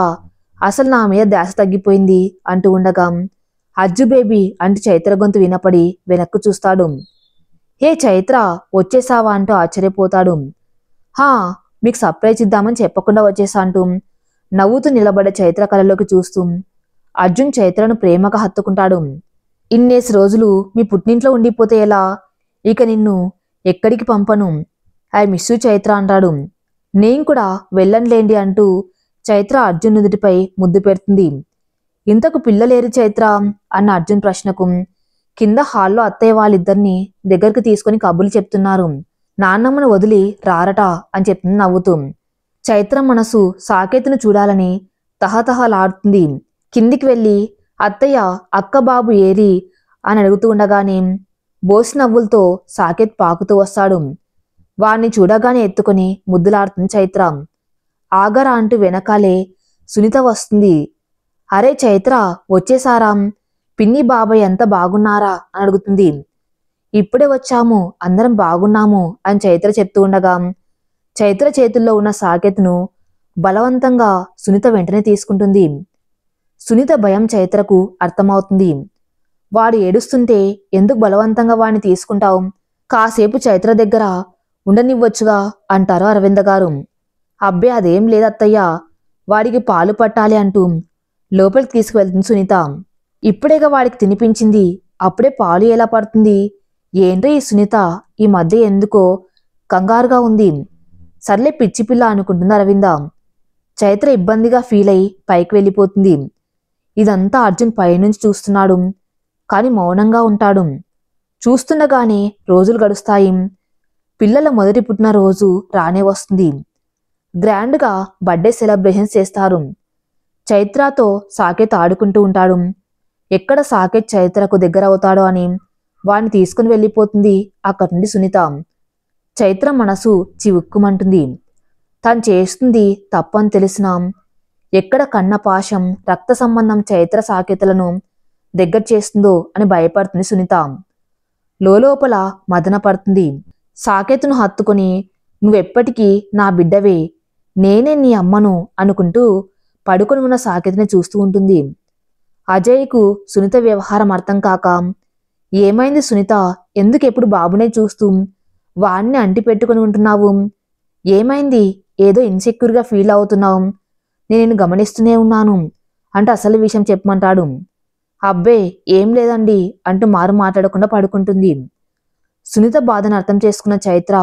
అసలు నా మీద ధ్యాస తగ్గిపోయింది అంటూ ఉండగా అజ్జు బేబీ అంటూ చైత్ర గొంతు వినపడి వెనక్కు చూస్తాడు. హే చైత్ర, వచ్చేసావా అంటూ ఆశ్చర్యపోతాడు. హా, మీకు సర్ప్రైజ్ ఇద్దామని చెప్పకుండా వచ్చేసా అంటూ నవ్వుతూ నిలబడే చైత్ర కళ్ళలోకి చూస్తూ అర్జున్ చైత్రను ప్రేమగా హత్తుకుంటాడు. ఇన్నేసి రోజులు మీ పుట్టింట్లో ఉండిపోతే ఎలా? ఇక నిన్ను ఎక్కడికి పంపను, ఐ మిస్ యూ చైత్ర అంటాడు. నేను కూడా వెళ్ళనులేండి అంటూ చైత్ర అర్జున్ నుదుటిపై ముద్దు పెడుతుంది. ఇంతకు పిల్లలేరు చైత్ర అన్న అర్జున్ ప్రశ్నకు కింద హాల్లో అత్తయ్య వాళ్ళిద్దరిని దగ్గరికి తీసుకుని కబుర్లు చెప్తున్నారు. నాన్నమ్మను వదిలి రారట అని చెప్తుంది నవ్వుతూ. చైత్ర మనసు సాకేత్ను చూడాలని తహతహలాడుతుంది. కిందికి వెళ్ళి అత్తయ్య అక్క బాబు ఏరి అని అడుగుతూ ఉండగానే బోసి నవ్వులతో సాకేత్ పాకుతూ వస్తాడు. వాణ్ణి చూడగానే ఎత్తుకుని ముద్దులాడుతుంది చైత్ర. ఆగరా అంటూ వెనకాలే సునీత వస్తుంది. అరే చైత్ర వచ్చేసారా, పిన్ని బాబాయ్ ఎంత బాగున్నారా అని అడుగుతుంది. ఇప్పుడే వచ్చాము, అందరం బాగున్నాము అని చైత్ర చెప్తూ ఉండగా చైత్ర చేతుల్లో ఉన్న సాకేత్ను బలవంతంగా సునీత వెంటనే తీసుకుంటుంది. సునీత భయం చైత్రకు అర్థమవుతుంది. వాడు ఏడుస్తుంటే ఎందుకు బలవంతంగా వాడిని తీసుకుంటావు, కాసేపు చైత్ర దగ్గర ఉండనివ్వచ్చుగా అంటారు అరవింద గారు. అబ్బే అదేం లేదత్తయ్య, వాడికి పాలు పట్టాలి అంటూ లోపలికి తీసుకువెళ్తుంది సునీత. ఇప్పుడేగా వాడికి తినిపించింది, అప్పుడే పాలు ఎలా పడుతుంది, ఏంట్రీ ఈ సునీత ఈ మధ్య ఎందుకో కంగారుగా ఉంది. సర్లే పిచ్చిపిల్ల అనుకుంటుంది అరవింద. చైత్ర ఇబ్బందిగా ఫీల్ అయి పైకి వెళ్ళిపోతుంది. ఇదంతా అర్జున్ పైనుంచి చూస్తున్నాడు, కాని మౌనంగా ఉంటాడు. చూస్తుండగానే రోజులు గడుస్తాయి. పిల్లల మొదటి పుట్టినరోజు రానే వస్తుంది. గ్రాండ్గా బర్త్డే సెలబ్రేషన్స్ చేస్తారు. చైత్రతో సాకేత్ ఆడుకుంటూ ఉంటాడు. ఎక్కడ సాకేత్ చైత్రకు దగ్గర అవుతాడో అని వాడిని తీసుకుని వెళ్ళిపోతుంది అక్కడి నుండి సునీత. చైత్ర మనసు చివుక్కుమంటుంది. తను చేస్తుంది తప్పని తెలిసినా ఎక్కడ కన్న పాశం రక్త సంబంధం చైత్ర సాకేతలను దగ్గర చేస్తుందో అని భయపడుతుంది సునీత. లోపల మదన పడుతుంది. సాకేత్ను హత్తుకుని నువ్వెప్పటికీ నా బిడ్డవే, నేనే నీ అమ్మను అనుకుంటూ పడుకొని ఉన్న సాకేత్ని చూస్తూ ఉంటుంది. అజయ్కు సునీత వ్యవహారం అర్థం కాక, ఏమైంది సునీత, ఎందుకెప్పుడు బాబునే చూస్తూ వాణ్ణి అంటి పెట్టుకుని ఉంటున్నావు, ఏమైంది, ఏదో ఇన్సెక్యూర్గా ఫీల్ అవుతున్నావు, నేను గమనిస్తూనే ఉన్నాను అంటూ అసలు విషయం చెప్పమంటాడు. అబ్బే ఏం లేదండి అంటూ మారు మాట్లాడకుండా పడుకుంటుంది. సునీత బాధను అర్థం చేసుకున్న చైత్ర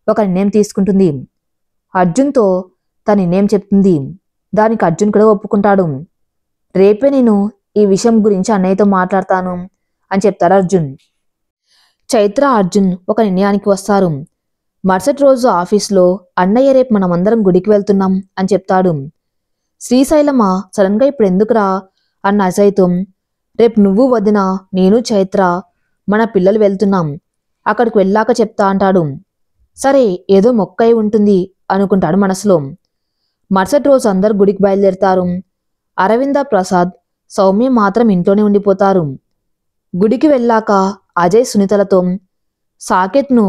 ఒక నిర్ణయం తీసుకుంటుంది. అర్జున్తో తన నిర్ణయం చెప్తుంది. దానికి అర్జున్ కూడా ఒప్పుకుంటాడు. రేపే నేను ఈ విషయం గురించి అన్నయ్యతో మాట్లాడతాను అని చెప్తారు అర్జున్. చైత్ర అర్జున్ ఒక నిర్ణయానికి వస్తారు. మరుసటి రోజు ఆఫీస్లో అన్నయ్య రేపు మనమందరం గుడికి వెళ్తున్నాం అని చెప్తాడు. శ్రీశైలమా సడన్గా ఇప్పుడు ఎందుకురా అన్న అజయ్తో, రేపు నువ్వు వదిన నేను చైత్ర మన పిల్లలు వెళ్తున్నాం, అక్కడికి వెళ్ళాక చెప్తా అంటాడు. సరే ఏదో మొక్కై ఉంటుంది అనుకుంటాడు మనసులో. మరుసటి రోజు అందరు గుడికి బయలుదేరుతారు. అరవింద, ప్రసాద్, సౌమ్య మాత్రం ఇంట్లోనే ఉండిపోతారు. గుడికి వెళ్ళాక అజయ్ సునీతలతో సాకేత్ను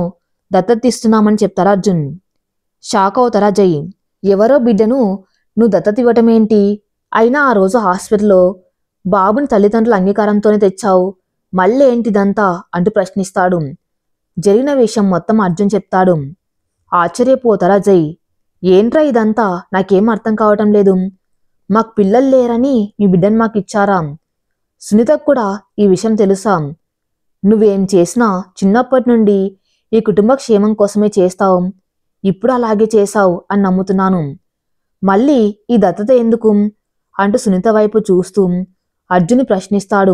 దత్తతిస్తున్నామని చెప్తారు అర్జున్. షాక్ అవుతారు అజయ్. ఎవరో బిడ్డను నువ్వు దత్తత ఇవ్వటమేంటి, అయినా ఆ రోజు హాస్పిటల్లో బాబుని తల్లిదండ్రుల అంగీకారంతోనే తెచ్చావు, మళ్ళీ ఏంటిదంతా అంటూ ప్రశ్నిస్తాడు. జరిగిన విషయం మొత్తం అర్జున్ చెప్తాడు. ఆశ్చర్యపోతారు అజయ్. ఏంట్రా ఇదంతా, నాకేం అర్థం కావటం లేదు, మాకు పిల్లలు లేరని మీ బిడ్డను మాకు ఇచ్చారా, సునీతకు కూడా ఈ విషయం తెలుసా, నువ్వేం చేసినా చిన్నప్పటి నుండి ఈ కుటుంబ క్షేమం కోసమే చేస్తావు, ఇప్పుడు అలాగే చేశావు అని నమ్ముతున్నాను, మళ్ళీ ఈ దత్తత ఎందుకు అంటూ సునీత వైపు చూస్తూ అర్జున్ని ప్రశ్నిస్తాడు.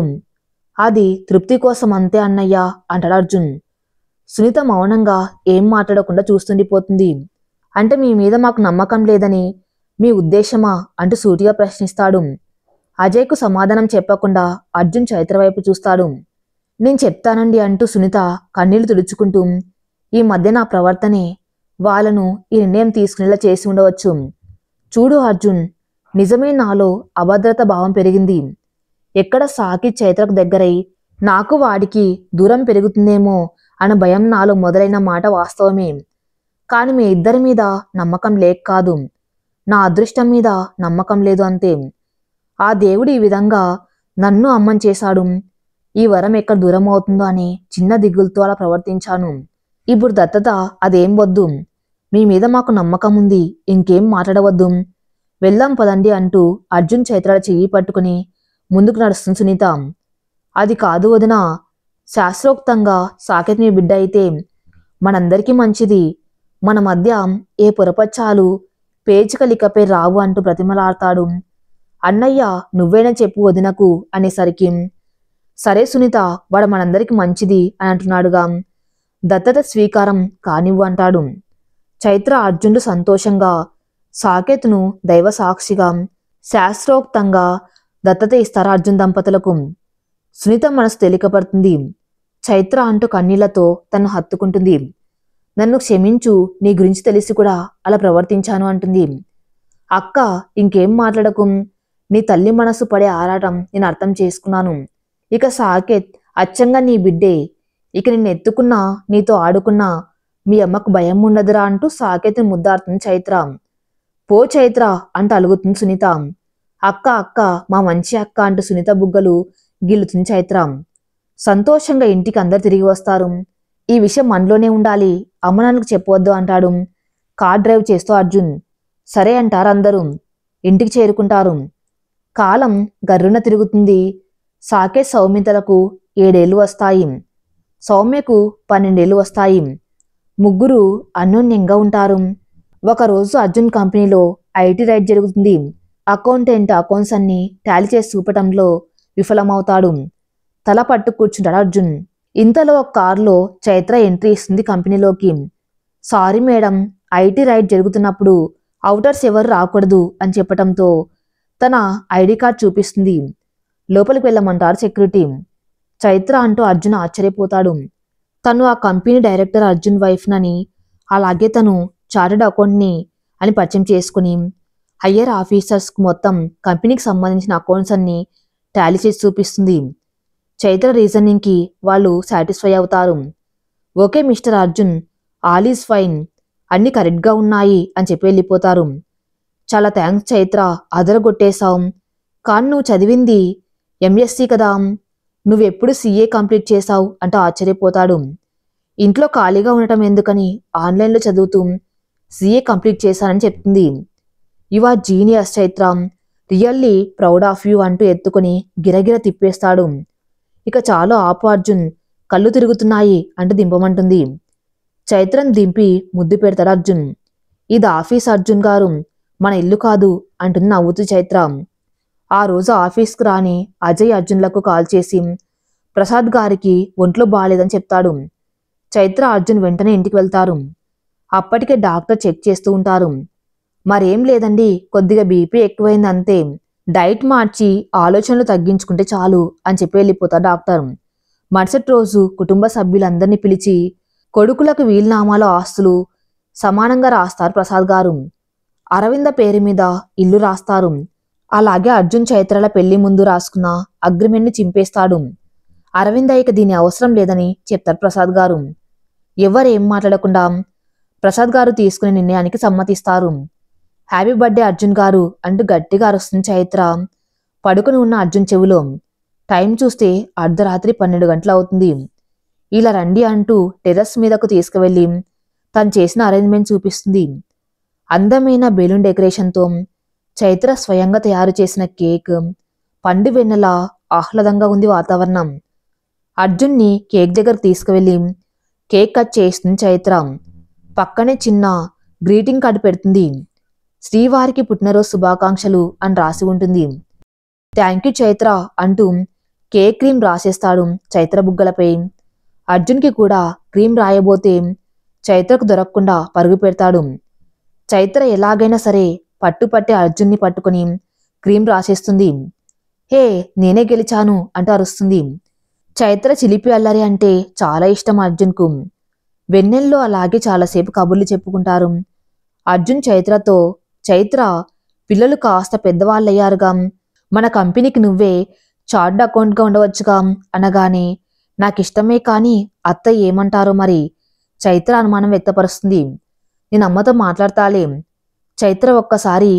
అది తృప్తి కోసం అంతే అన్నయ్య అంటాడు అర్జున్. సునీత మౌనంగా ఏం మాట్లాడకుండా చూస్తుండిపోతుంది. అంటే మీ మీద మాకు నమ్మకం లేదని మీ ఉద్దేశమా అంటూ సూటిగా ప్రశ్నిస్తాడు. అజయ్కు సమాధానం చెప్పకుండా అర్జున్ చైత్ర వైపు చూస్తాడు. నేను చెప్తానండి అంటూ సునీత కన్నీళ్లు తుడుచుకుంటూ, ఈ మధ్య నా ప్రవర్తనే వాళ్ళను ఈ నిర్ణయం తీసుకునేలా చేసి ఉండవచ్చు. చూడు అర్జున్, నిజమే నాలో అభద్రత భావం పెరిగింది. ఎక్కడ సాకి చైత్రకు దగ్గరై నాకు వాడికి దూరం పెరుగుతుందేమో అన్న భయం నాలో మొదలైన మాట వాస్తవమే. కాని మీ ఇద్దరి మీద నమ్మకం లేక కాదు, నా అదృష్టం మీద నమ్మకం లేదు అంతే. ఆ దేవుడు ఈ విధంగా నన్ను అమ్మని చేశాడు, ఈ వరం ఎక్కడ దూరం అవుతుందో అని చిన్న దిగులతో అలా ప్రవర్తించాను. ఇప్పుడు దత్తత అదేం వద్దు, మీ మీద మాకు నమ్మకం ఉంది, ఇంకేం మాట్లాడవద్దు, వెళ్దాం పదండి అంటూ అర్జున్ చైత్రాల చెయ్యి పట్టుకుని ముందుకు నడుస్తుంది సునీత. అది కాదు వదిన, శాస్త్రోక్తంగా సాకేత్ మీ బిడ్డ అయితే మనందరికీ మంచిది, మన మధ్య ఏ పొరపచ్చాలు పేచికలికపై రావు అంటూ బ్రతిమలాడతాడు. అన్నయ్య నువ్వేనా చెప్పు వదినకు అనేసరికి, సరే సునీత, వాడు మనందరికి మంచిది అని అంటున్నాడుగా, దత్తత స్వీకారం కానివ్వు అంటాడు. చైత్ర అర్జునుడు సంతోషంగా సాకేత్ను దైవ సాక్షిగా శాస్త్రోక్తంగా దత్తత ఇస్తారు అర్జున్ దంపతులకు. సునీత మనసు తేలికపడుతుంది. చైత్ర అంటూ కన్నీళ్లతో తను హత్తుకుంటుంది. నన్ను క్షమించు, నీ గురించి తెలిసి కూడా అలా ప్రవర్తించాను అంటుంది. అక్క, ఇంకేం మాట్లాడకు. నీ తల్లి మనసు పడే ఆరాటం నేను అర్థం చేసుకున్నాను. ఇక సాకేత్ అచ్చంగా నీ బిడ్డే. ఇక నిన్ను ఎత్తుకున్నా, నీతో ఆడుకున్నా మీ అమ్మకు భయం ఉండదురా అంటూ సాకేత్ని ముద్దాడుతుంది చైత్ర. పో చైత్ర అంటూ అలుగుతుంది సునీత. అక్క అక్క, మా మంచి అక్క అంటూ సునీత బుగ్గలు గిల్లుతుంది చైత్ర. సంతోషంగా ఇంటికి అందరు తిరిగి వస్తారు. ఈ విషయం మనలోనే ఉండాలి, అమ్మ నాన్నకు చెప్పవద్దు అంటాడు కార్ డ్రైవ్ చేస్తూ అర్జున్. సరే అంటారు అందరూ. ఇంటికి చేరుకుంటారు. కాలం గర్రున తిరుగుతుంది. సాకేత్ సౌమితలకు 7 ఏళ్ళు వస్తాయి. సౌమ్యకు 12 ఏళ్ళు వస్తాయి. ముగ్గురు అన్యోన్యంగా ఉంటారు. ఒకరోజు అర్జున్ కంపెనీలో ఐటీ రైడ్ జరుగుతుంది. అకౌంటెంట్ అకౌంట్స్ అన్ని టాలీ చేసి చూపటంలో విఫలమవుతాడు. తల పట్టు కూర్చుంటాడు అర్జున్. ఇంతలో ఒక కారులో చైత్ర ఎంట్రీ ఇస్తుంది కంపెనీలోకి. సారీ మేడం, ఐటీ రైడ్ జరుగుతున్నప్పుడు అవుటర్స్ ఎవరు రాకూడదు అని చెప్పటంతో తన ఐడి కార్డ్ చూపిస్తుంది. లోపలికి వెళ్ళమంటారు సెక్యూరిటీ. చైత్ర అంటూ అర్జున్ ఆశ్చర్యపోతాడు. తను ఆ కంపెనీ డైరెక్టర్ అర్జున్ వైఫ్నని, అలాగే తను చార్టెడ్ అకౌంట్ని అని పరిచయం చేసుకుని హయ్యర్ ఆఫీసర్స్కు మొత్తం కంపెనీకి సంబంధించిన అకౌంట్స్ అన్ని టాలీ చేసి చూపిస్తుంది. చైత్ర రీజనింగ్కి వాళ్ళు సాటిస్ఫై అవుతారు. Okay mister Arjun, all is fine, అన్నీ కరెక్ట్గా ఉన్నాయి అని చెప్పి వెళ్ళిపోతారు. చాలా థ్యాంక్స్ చైత్ర, అదరగొట్టేశావు. కానీ నువ్వు చదివింది ఎంఎస్సి కదా, నువ్వెప్పుడు సీఏ కంప్లీట్ చేశావు అంటూ ఆశ్చర్యపోతాడు. ఇంట్లో ఖాళీగా ఉండటం ఎందుకని ఆన్లైన్లో చదువుతూ సీఏ కంప్లీట్ చేశానని చెప్తుంది. You are genius Chaitra, really proud of you అంటూ ఎత్తుకుని గిరగిర తిప్పేస్తాడు. ఇక చాలు ఆపు అర్జున్, కళ్ళు తిరుగుతున్నాయి అంటూ దింపమంటుంది. చైత్రను దింపి ముద్దు పెడతాడు అర్జున్. ఇది ఆఫీస్ అర్జున్ గారు, మన ఇల్లు కాదు అంటుంది నవ్వుతూ చైత్ర. ఆ రోజు ఆఫీస్కు రాని అజయ్ అర్జున్లకు కాల్ చేసి ప్రసాద్ గారికి ఒంట్లో బాగాలేదని చెప్తాడు. చైత్ర అర్జున్ వెంటనే ఇంటికి వెళ్తారు. అప్పటికే డాక్టర్ చెక్ చేస్తూ ఉంటారు. మరేం లేదండి, కొద్దిగా బీపీ ఎక్కువైంది అంతే, డైట్ మార్చి ఆలోచనలు తగ్గించుకుంటే చాలు అని చెప్పి వెళ్ళిపోతారు డాక్టర్. మరుసటి రోజు కుటుంబ సభ్యులందరినీ పిలిచి కొడుకులకు వీలునామాలో ఆస్తులు సమానంగా రాస్తారు ప్రసాద్ గారు. అరవింద పేరు మీద ఇల్లు రాస్తారు. అలాగే అర్జున్ చైత్రల పెళ్లి ముందు రాసుకున్న అగ్రిమెంట్ని చింపేస్తాడు. అరవిందయ్యకి దీని అవసరం లేదని చెప్తారు ప్రసాద్ గారు. ఎవరేం మాట్లాడకుండా ప్రసాద్ గారు తీసుకునే నిర్ణయానికి సమ్మతిస్తారు. హ్యాపీ బర్త్డే అర్జున్ గారు అంటూ గట్టిగా అరుస్తుంది చైత్ర పడుకుని ఉన్న అర్జున్ చెవిలో. టైం చూస్తే అర్ధరాత్రి 12 గంటలు అవుతుంది. ఇలా రండి అంటూ టెర్రస్ మీదకు తీసుకువెళ్ళి తను చేసిన అరేంజ్మెంట్ చూపిస్తుంది. అందమైన బెలూన్ డెకరేషన్తో చైత్ర స్వయంగా తయారు చేసిన కేక్, పండు వెన్నెల ఆహ్లాదంగా ఉంది వాతావరణం. అర్జున్ని కేక్ దగ్గర తీసుకువెళ్ళి కేక్ కట్ చేస్తుంది చైత్ర. పక్కనే చిన్న గ్రీటింగ్ కార్డు పెడుతుంది. శ్రీవారికి పుట్టినరోజు శుభాకాంక్షలు అని రాసి ఉంటుంది. థ్యాంక్ యూ చైత్ర అంటూ కేక్ క్రీమ్ రాసేస్తాడు చైత్ర బుగ్గలపై. అర్జున్కి కూడా క్రీమ్ రాయబోతే చైత్రకు దొరకకుండా పరుగు పెడతాడు. చైత్ర ఎలాగైనా సరే పట్టుపట్టి అర్జున్ని పట్టుకుని క్రీమ్ రాసేస్తుంది. హే, నేనే గెలిచాను అంటూ అరుస్తుంది. చైత్ర చిలిపి అల్లరి అంటే చాలా ఇష్టం అర్జున్కు. వెన్నెల్లో అలాగే చాలాసేపు కబుర్లు చెప్పుకుంటారు. అర్జున్ చైత్రతో, చైత్ర, పిల్లలు కాస్త పెద్దవాళ్ళయ్యారుగా, మన కంపెనీకి నువ్వే చార్టర్డ్ అకౌంట్గా ఉండవచ్చుగా అనగానే నాకిష్టమే కానీ అత్తయ్య ఏమంటారో మరి, చైత్ర అనుమానం వ్యక్తపరుస్తుంది. నేను అమ్మతో మాట్లాడతాలే. చైత్ర ఒక్కసారి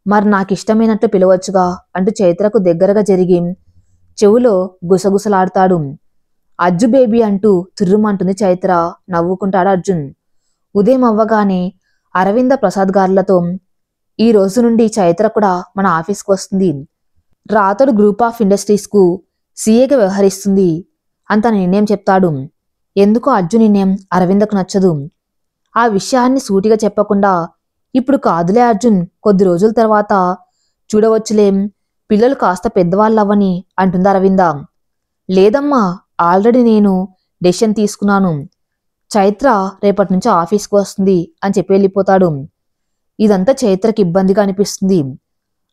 మరి నాకిష్టమైనట్లు పిలవచ్చుగా అంటూ చైత్రకు దగ్గరగా జరిగి చెవులో గుసగుసలాడతాడు. అజ్జు బేబీ అంటూ తుర్రుమంటుంది చైత్ర. నవ్వుకుంటాడు అర్జున్. ఉదయం అవ్వగానే అరవింద ప్రసాద్ గారులతో, ఈ రోజు నుండి చైత్ర కూడా మన ఆఫీస్కి వస్తుంది, రాతోడు గ్రూప్ ఆఫ్ ఇండస్ట్రీస్కు సీఏగా వ్యవహరిస్తుంది అని తన నిర్ణయం చెప్తాడు. ఎందుకో అర్జున్ నిర్ణయం అరవిందకు నచ్చదు. ఆ విషయాన్ని సూటిగా చెప్పకుండా, ఇప్పుడు కాదులే అర్జున్, కొద్ది రోజుల తర్వాత చూడవచ్చులేం, పిల్లలు కాస్త పెద్దవాళ్ళవ్వని అంటుంది అరవింద. లేదమ్మా, ఆల్రెడీ నేను డెసిషన్ తీసుకున్నాను, చైత్ర రేపటి నుంచి ఆఫీస్కి వస్తుంది అని చెప్పి వెళ్ళిపోతాడు. ఇదంతా చైత్రకి ఇబ్బందిగా అనిపిస్తుంది.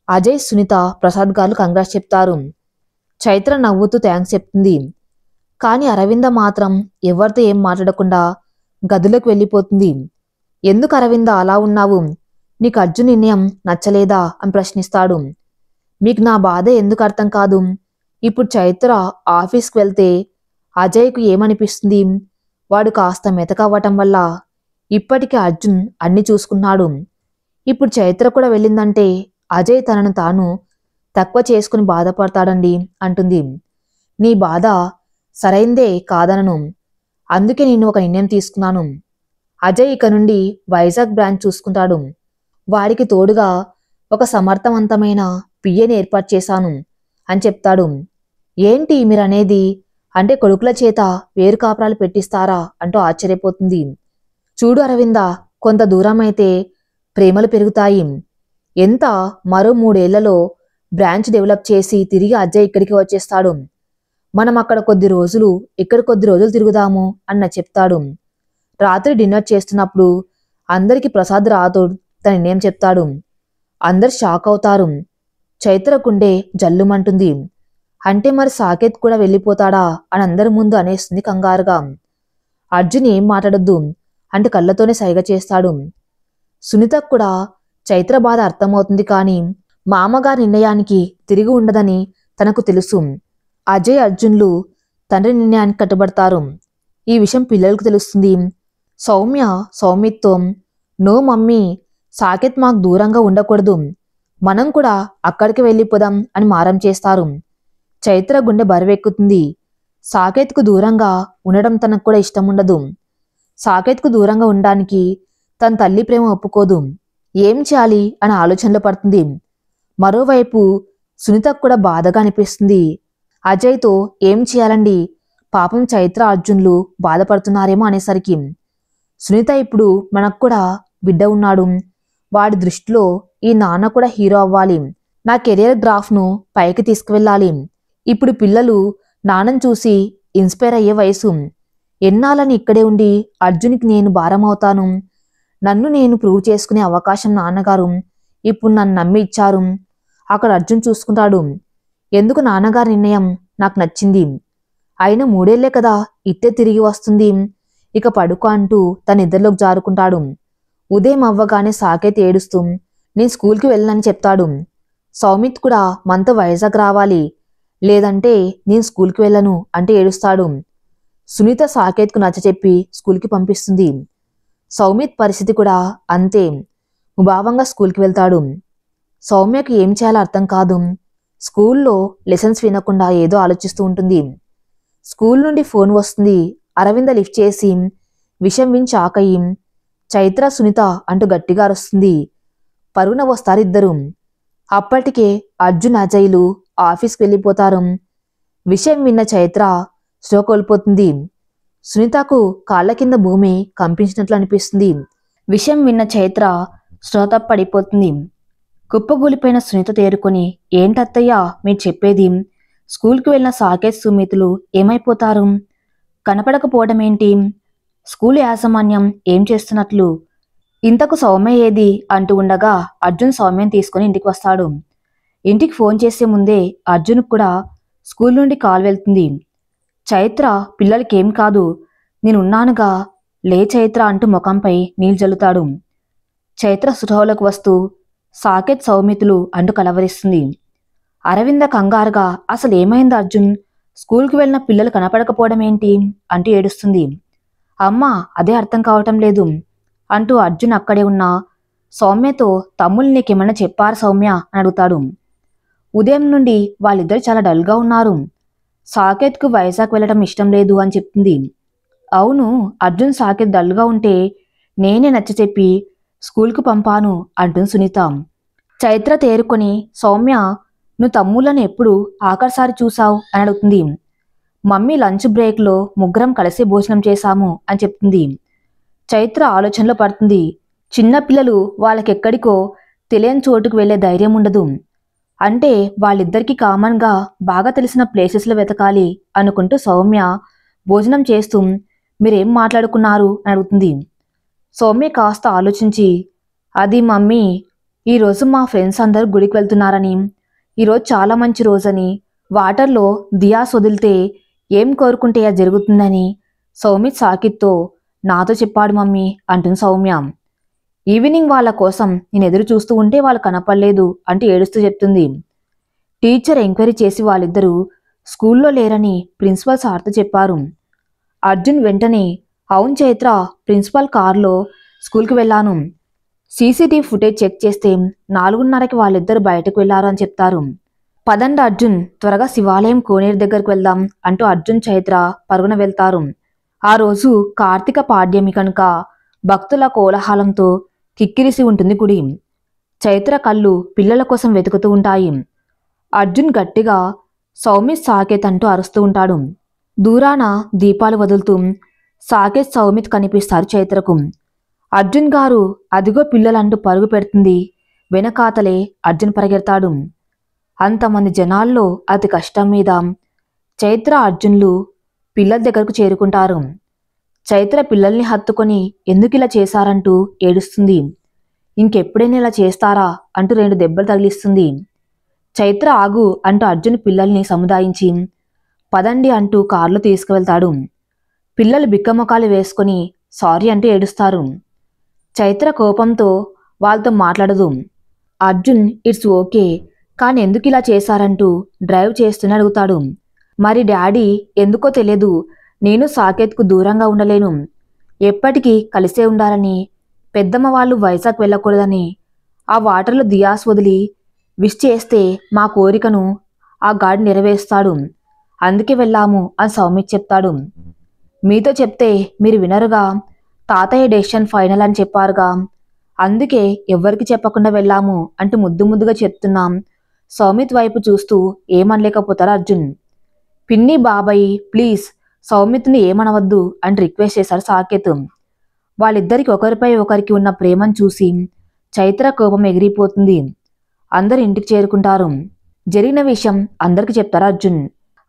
అజయ్, సునీత, ప్రసాద్ గారు కంగ్రాట్స్ చెప్తారు. చైత్ర నవ్వుతూ థ్యాంక్స్ చెప్తుంది. కానీ అరవింద మాత్రం ఎవరితో ఏం మాట్లాడకుండా గదిలోకి వెళ్ళిపోతుంది. ఎందుకు అరవింద అలా ఉన్నావు? నీకు అర్జున్ నిర్ణయం నచ్చలేదా అని ప్రశ్నిస్తాడు. మీకు నా బాధ ఎందుకు అర్థం కాదు? ఇప్పుడు చైత్ర ఆఫీస్కి వెళ్తే అజయ్కు ఏమనిపిస్తుంది? వాడు కాస్త మెతకవ్వటం వల్ల ఇప్పటికే అర్జున్ అన్ని చూసుకున్నాడు. ఇప్పుడు చైత్ర కూడా వెళ్ళిందంటే అజయ్ తనను తాను తక్కువ చేసుకుని బాధపడతాడండి అంటుంది. నీ బాధ సరైందే కాదనను. అందుకే నేను ఒక నిర్ణయం తీసుకున్నాను. అజయ్ ఇక నుండి వైజాగ్ బ్రాంచ్ చూసుకుంటాడు. వాడికి తోడుగా ఒక సమర్థవంతమైన పిఏని ఏర్పాటు చేశాను అని చెప్తాడు. ఏంటి మీరనేది? అంటే కొడుకుల చేత వేరు కాపురాలు పెట్టిస్తారా అంటూ ఆశ్చర్యపోతుంది. చూడు అరవింద, కొంత దూరం అయితే ప్రేమలు పెరుగుతాయి. ఎంత మరో 3 ఏళ్లలో బ్రాంచ్ డెవలప్ చేసి తిరిగి అజయ్ ఇక్కడికి వచ్చేస్తాడు. మనం అక్కడ కొద్ది రోజులు, ఇక్కడ కొద్ది రోజులు తిరుగుదాము అన్న చెప్తాడు. రాత్రి డిన్నర్ చేస్తున్నప్పుడు అందరికీ ప్రసాద్ రాథోడ్ తన నిర్ణయం చెప్తాడు. అందరు షాక్ అవుతారు. చైత్ర గుండె జల్లుమంటుంది. అంటే మరి సాకేత్ కూడా వెళ్ళిపోతాడా అని అందరి ముందు అనేస్తుంది కంగారుగా. అర్జున్ ఏం మాట్లాడొద్దు అంటే కళ్ళతోనే సైగ చేస్తాడు. సునీతకు కూడా చైత్ర బాధ అర్థమవుతుంది. కానీ మామగారి నిర్ణయానికి తిరిగి ఉండదని తనకు తెలుసు. అజయ్, అర్జున్లు తండ్రి నిర్ణయానికి కట్టుబడతారు. ఈ విషయం పిల్లలకు తెలుస్తుంది. సౌమ్య సౌమిత్తో, నో మమ్మీ, సాకేత్ మాకు దూరంగా ఉండకూడదు, మనం కూడా అక్కడికి వెళ్ళిపోదాం అని మారం చేస్తారు. చైత్ర గుండె బరువెక్కుతుంది. సాకేత్కు దూరంగా ఉండడం తనకు కూడా ఇష్టం ఉండదు. సాకేత్కు దూరంగా ఉండడానికి తన తల్లి ప్రేమ ఒప్పుకోదు. ఏం చేయాలి అని ఆలోచనలో పడుతుంది. మరోవైపు సునీతకు కూడా బాధగా అనిపిస్తుంది. అజయ్తో ఏం చేయాలండి, పాపం చైత్ర, అర్జున్లు బాధపడుతున్నారేమో అనేసరికి, సునీత ఇప్పుడు మనకు కూడా బిడ్డ ఉన్నాడు, వాడి దృష్టిలో ఈ నాన్న కూడా హీరో అవ్వాలి, నా కెరియర్ గ్రాఫ్ను పైకి తీసుకువెళ్ళాలి. ఇప్పుడు పిల్లలు నాన్నను చూసి ఇన్స్పైర్ అయ్యే వయసు. ఎన్నాళ్ళని ఇక్కడే ఉండి అర్జున్కి నేను భారం అవుతాను? నన్ను నేను ప్రూవ్ చేసుకునే అవకాశం నాన్నగారు ఇప్పుడు నన్ను నమ్మి ఇచ్చారు. అక్కడ అర్జున్ చూసుకుంటాడు. ఎందుకు నాన్నగారి నిర్ణయం నాకు నచ్చింది. అయినా 3 ఏళ్లే కదా, ఇట్టే తిరిగి వస్తుంది, ఇక పడుకో అంటూ తన నిద్రలోకి జారుకుంటాడు. ఉదయం అవ్వగానే సాకేత్ ఏడుస్తూ నేను స్కూల్కి వెళ్ళనని చెప్తాడు. సౌమిత్ కూడా మనతో వైజాగ్ రావాలి, లేదంటే నేను స్కూల్కి వెళ్ళను అంటే ఏడుస్తాడు. సునీత సాకేత్కు నచ్చచెప్పి స్కూల్కి పంపిస్తుంది. సౌమిత్ పరిస్థితి కూడా అంతే, ముభావంగా స్కూల్కి వెళ్తాడు. సౌమ్యకి ఏం చేయాలో అర్థం కాదు. స్కూల్లో లెసన్స్ వినకుండా ఏదో ఆలోచిస్తూ ఉంటుంది. స్కూల్ నుండి ఫోన్ వస్తుంది. అరవింద లిఫ్ట్ చేసి విషయం విని షాక్ అయ్యి చైత్ర, సునీత అంటూ గట్టిగా అరుస్తుంది. పరుగున వస్తారు ఇద్దరు. అప్పటికే అర్జున్, అజయ్లు ఆఫీస్కి వెళ్ళిపోతారు. విషయం విన్న చైత్ర స్పృహ కోల్పోతుంది. సునీతకు కాళ్ళ కింద భూమి కంపించినట్లు అనిపిస్తుంది. విషయం విన్న చైత్ర స్పృహ పడిపోతుంది. కుప్పగూలిపోయిన సునీత తేరుకొని, ఏంటత్తయ్యా మీరు చెప్పేది? స్కూల్కి వెళ్ళిన సాకేత్, సుమితులు ఏమైపోతారు? కనపడకపోవడం ఏంటి? స్కూల్ యాజమాన్యం ఏం చేస్తున్నట్లు? ఇంతకు సౌమ్య ఏది అంటూ ఉండగా అర్జున్ సౌమ్యని తీసుకుని ఇంటికి వస్తాడు. ఇంటికి ఫోన్ చేసే ముందే అర్జున్కు కూడా స్కూల్ నుండి కాల్ వెళ్తుంది. చైత్ర, పిల్లలకేం కాదు, నేనున్నానుగా, లే చైత్ర అంటూ ముఖంపై నీళ్లు జల్లుతాడు. చైత్ర సుఠోలకు వస్తూ సాకేత్, సౌమితులు అంటూ కలవరిస్తుంది. అరవింద కంగారుగా, అసలు ఏమైంది అర్జున్? స్కూల్కి వెళ్ళిన పిల్లలు కనపడకపోవడం ఏంటి అంటూ ఏడుస్తుంది. అమ్మా, అదే అర్థం కావటం లేదు అంటూ అర్జున్ అక్కడే ఉన్న సౌమ్యతో, తమ్ముళ్ళు నీకేమన్నా చెప్పారు సౌమ్య అని అడుగుతాడు. ఉదయం నుండి వాళ్ళిద్దరు చాలా డల్గా ఉన్నారు. సాకేత్కు వైజాగ్ వెళ్ళడం ఇష్టం లేదు అని చెప్తుంది. అవును, అర్జున్ సాకేత్ డల్గా ఉంటే నేనే నచ్చచెప్పి స్కూల్కు పంపాను అంటుంది సునీత. చైత్ర తేరుకొని, సౌమ్య, నువ్వు తమ్ముళ్ళని ఎప్పుడు ఆఖరిసారి చూసావు అని అడుగుతుంది. మమ్మీ లంచ్ బ్రేక్లో ముగ్గురం కలిసి భోజనం చేశాము అని చెప్తుంది. చైత్ర ఆలోచనలో పడుతుంది. చిన్నపిల్లలు వాళ్ళకెక్కడికో తెలియని చోటుకు వెళ్లే ధైర్యం ఉండదు. అంటే వాళ్ళిద్దరికీ కామన్గా బాగా తెలిసిన ప్లేసెస్లో వెతకాలి అనుకుంటూ సౌమ్య భోజనం చేస్తూ మీరేం మాట్లాడుకున్నారు అని అడుగుతుంది. సౌమ్య కాస్త ఆలోచించి, అది మమ్మీ, ఈరోజు మా ఫ్రెండ్స్ అందరూ గుడికి వెళ్తున్నారని, ఈరోజు చాలా మంచి రోజని, వాటర్లో దియాస్ వదిలితే ఏం కోరుకుంటే అది జరుగుతుందని సౌమిత్ సాకిత్తో నాతో చెప్పాడు మమ్మీ అంటుంది సౌమ్య. ఈవినింగ్ వాళ్ళ కోసం నేను ఎదురు చూస్తూ ఉంటే వాళ్ళు కనపడలేదు అంటూ ఏడుస్తూ చెప్తుంది. టీచర్ ఎంక్వైరీ చేసి వాళ్ళిద్దరూ స్కూల్లో లేరని ప్రిన్సిపల్ సార్తో చెప్పారు. అర్జున్ వెంటనే, అవును చైత్ర, ప్రిన్సిపల్ కారులో స్కూల్కి వెళ్ళాను. సీసీటీవీ ఫుటేజ్ చెక్ చేస్తే 4:30కి వాళ్ళిద్దరు బయటకు వెళ్లారు అని చెప్తారు. పదండి అర్జున్, త్వరగా శివాలయం కోనేరు దగ్గరకు వెళ్దాం అంటూ అర్జున్ చైత్ర పరుగున వెళ్తారు. ఆ రోజు కార్తీక పాడ్యమి కనుక భక్తుల కోలాహలంతో కిక్కిరిసి ఉంటుంది గుడి. చైత్ర కళ్ళు పిల్లల కోసం వెతుకుతూ ఉంటాయి. అర్జున్ గట్టిగా సౌమిత్ సాకేత్ అంటూ అరుస్తూ ఉంటాడు. దూరాన దీపాలు వదులుతూ సాకేత్ సౌమిత్ కనిపిస్తారు చైత్రకు. అర్జున్ గారు, అదిగో పిల్లలంటూ పరుగు పెడుతుంది. వెనకాతలే అర్జున్ పరిగెడతాడు. అంతమంది జనాల్లో అతి కష్టం మీద చైత్ర అర్జున్లు పిల్లల దగ్గరకు చేరుకుంటారు. చైత్ర పిల్లల్ని హత్తుకొని ఎందుకిలా చేశారంటూ ఏడుస్తుంది. ఇంకెప్పుడైనా ఇలా చేస్తారా అంటూ 2 దెబ్బలు తగిలిస్తుంది. చైత్ర ఆగు అంటూ అర్జున్ పిల్లల్ని సముదాయించి పదండి అంటూ కారులో తీసుకువెళ్తాడు. పిల్లలు బిక్కమొకాలు వేసుకొని సారీ అంటూ ఏడుస్తారు. చైత్ర కోపంతో వాళ్ళతో మాట్లాడదు. అర్జున్ ఇట్స్ ఓకే, కానీ ఎందుకు ఇలా చేశారంటూ డ్రైవ్ చేస్తూనే అడుగుతాడు. మరి డాడీ, ఎందుకో తెలియదు, నేను సాకేత్కు దూరంగా ఉండలేను. ఎప్పటికీ కలిసే ఉండాలని, పెద్దమ్మ వాళ్ళు వైజాగ్ వెళ్ళకూడదని, ఆ వాటర్లో దియాస్ వదిలి విష్ చేస్తే మా కోరికను ఆ గాడ్ నెరవేరుస్తాడు. అందుకే వెళ్ళాము అని సౌమిత్ చెప్తాడు. మీతో చెప్తే మీరు వినరుగా, తాతయ్య డెసిషన్ ఫైనల్ అని చెప్పారుగా, అందుకే ఎవ్వరికి చెప్పకుండా వెళ్ళాము అంటూ ముద్దు ముద్దుగా చెప్తున్నాం. సౌమిత్ వైపు చూస్తూ ఏమనలేకపోతారు అర్జున్. పిన్ని బాబాయ్ ప్లీజ్ సౌమిత్ని ఏమనవద్దు అని రిక్వెస్ట్ చేశారు సాకేత్. వాళ్ళిద్దరికి ఒకరిపై ఒకరికి ఉన్న ప్రేమను చూసి చైత్ర కోపం ఎగిరిపోతుంది. అందరు ఇంటికి చేరుకుంటారు. జరిగిన విషయం అందరికి చెప్తారు అర్జున్.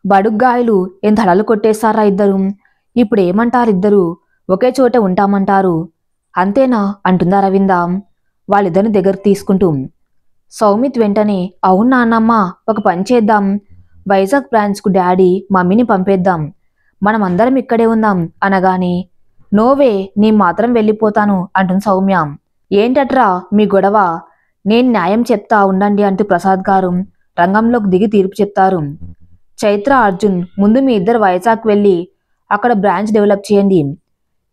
బడుగ్గాయలు ఎంత హడలు కొట్టేశారా ఇద్దరు, ఇప్పుడు ఏమంటారు ఇద్దరు, ఒకే చోట ఉంటామంటారు అంతేనా అంటుందా అరవింద వాళ్ళిద్దరిని దగ్గరకు తీసుకుంటూ. సౌమిత్ వెంటనే, అవును నాన్నమ్మ, ఒక పని చేద్దాం, వైజాగ్ బ్రాంచ్కు డాడీ మమ్మీని పంపేద్దాం, మనం అందరం ఇక్కడే ఉందాం అనగానే, నోవే, నీ మాత్రం వెళ్ళిపోతాను అంటుంది సౌమ్య. ఏంటట్రా మీ గొడవ, నేను న్యాయం చెప్తా ఉండండి అంటూ ప్రసాద్ గారు రంగంలోకి దిగి తీర్పు చెప్తారు. చైత్ర అర్జున్, ముందు మీ ఇద్దరు వైజాగ్ వెళ్ళి అక్కడ బ్రాంచ్ డెవలప్ చేయండి.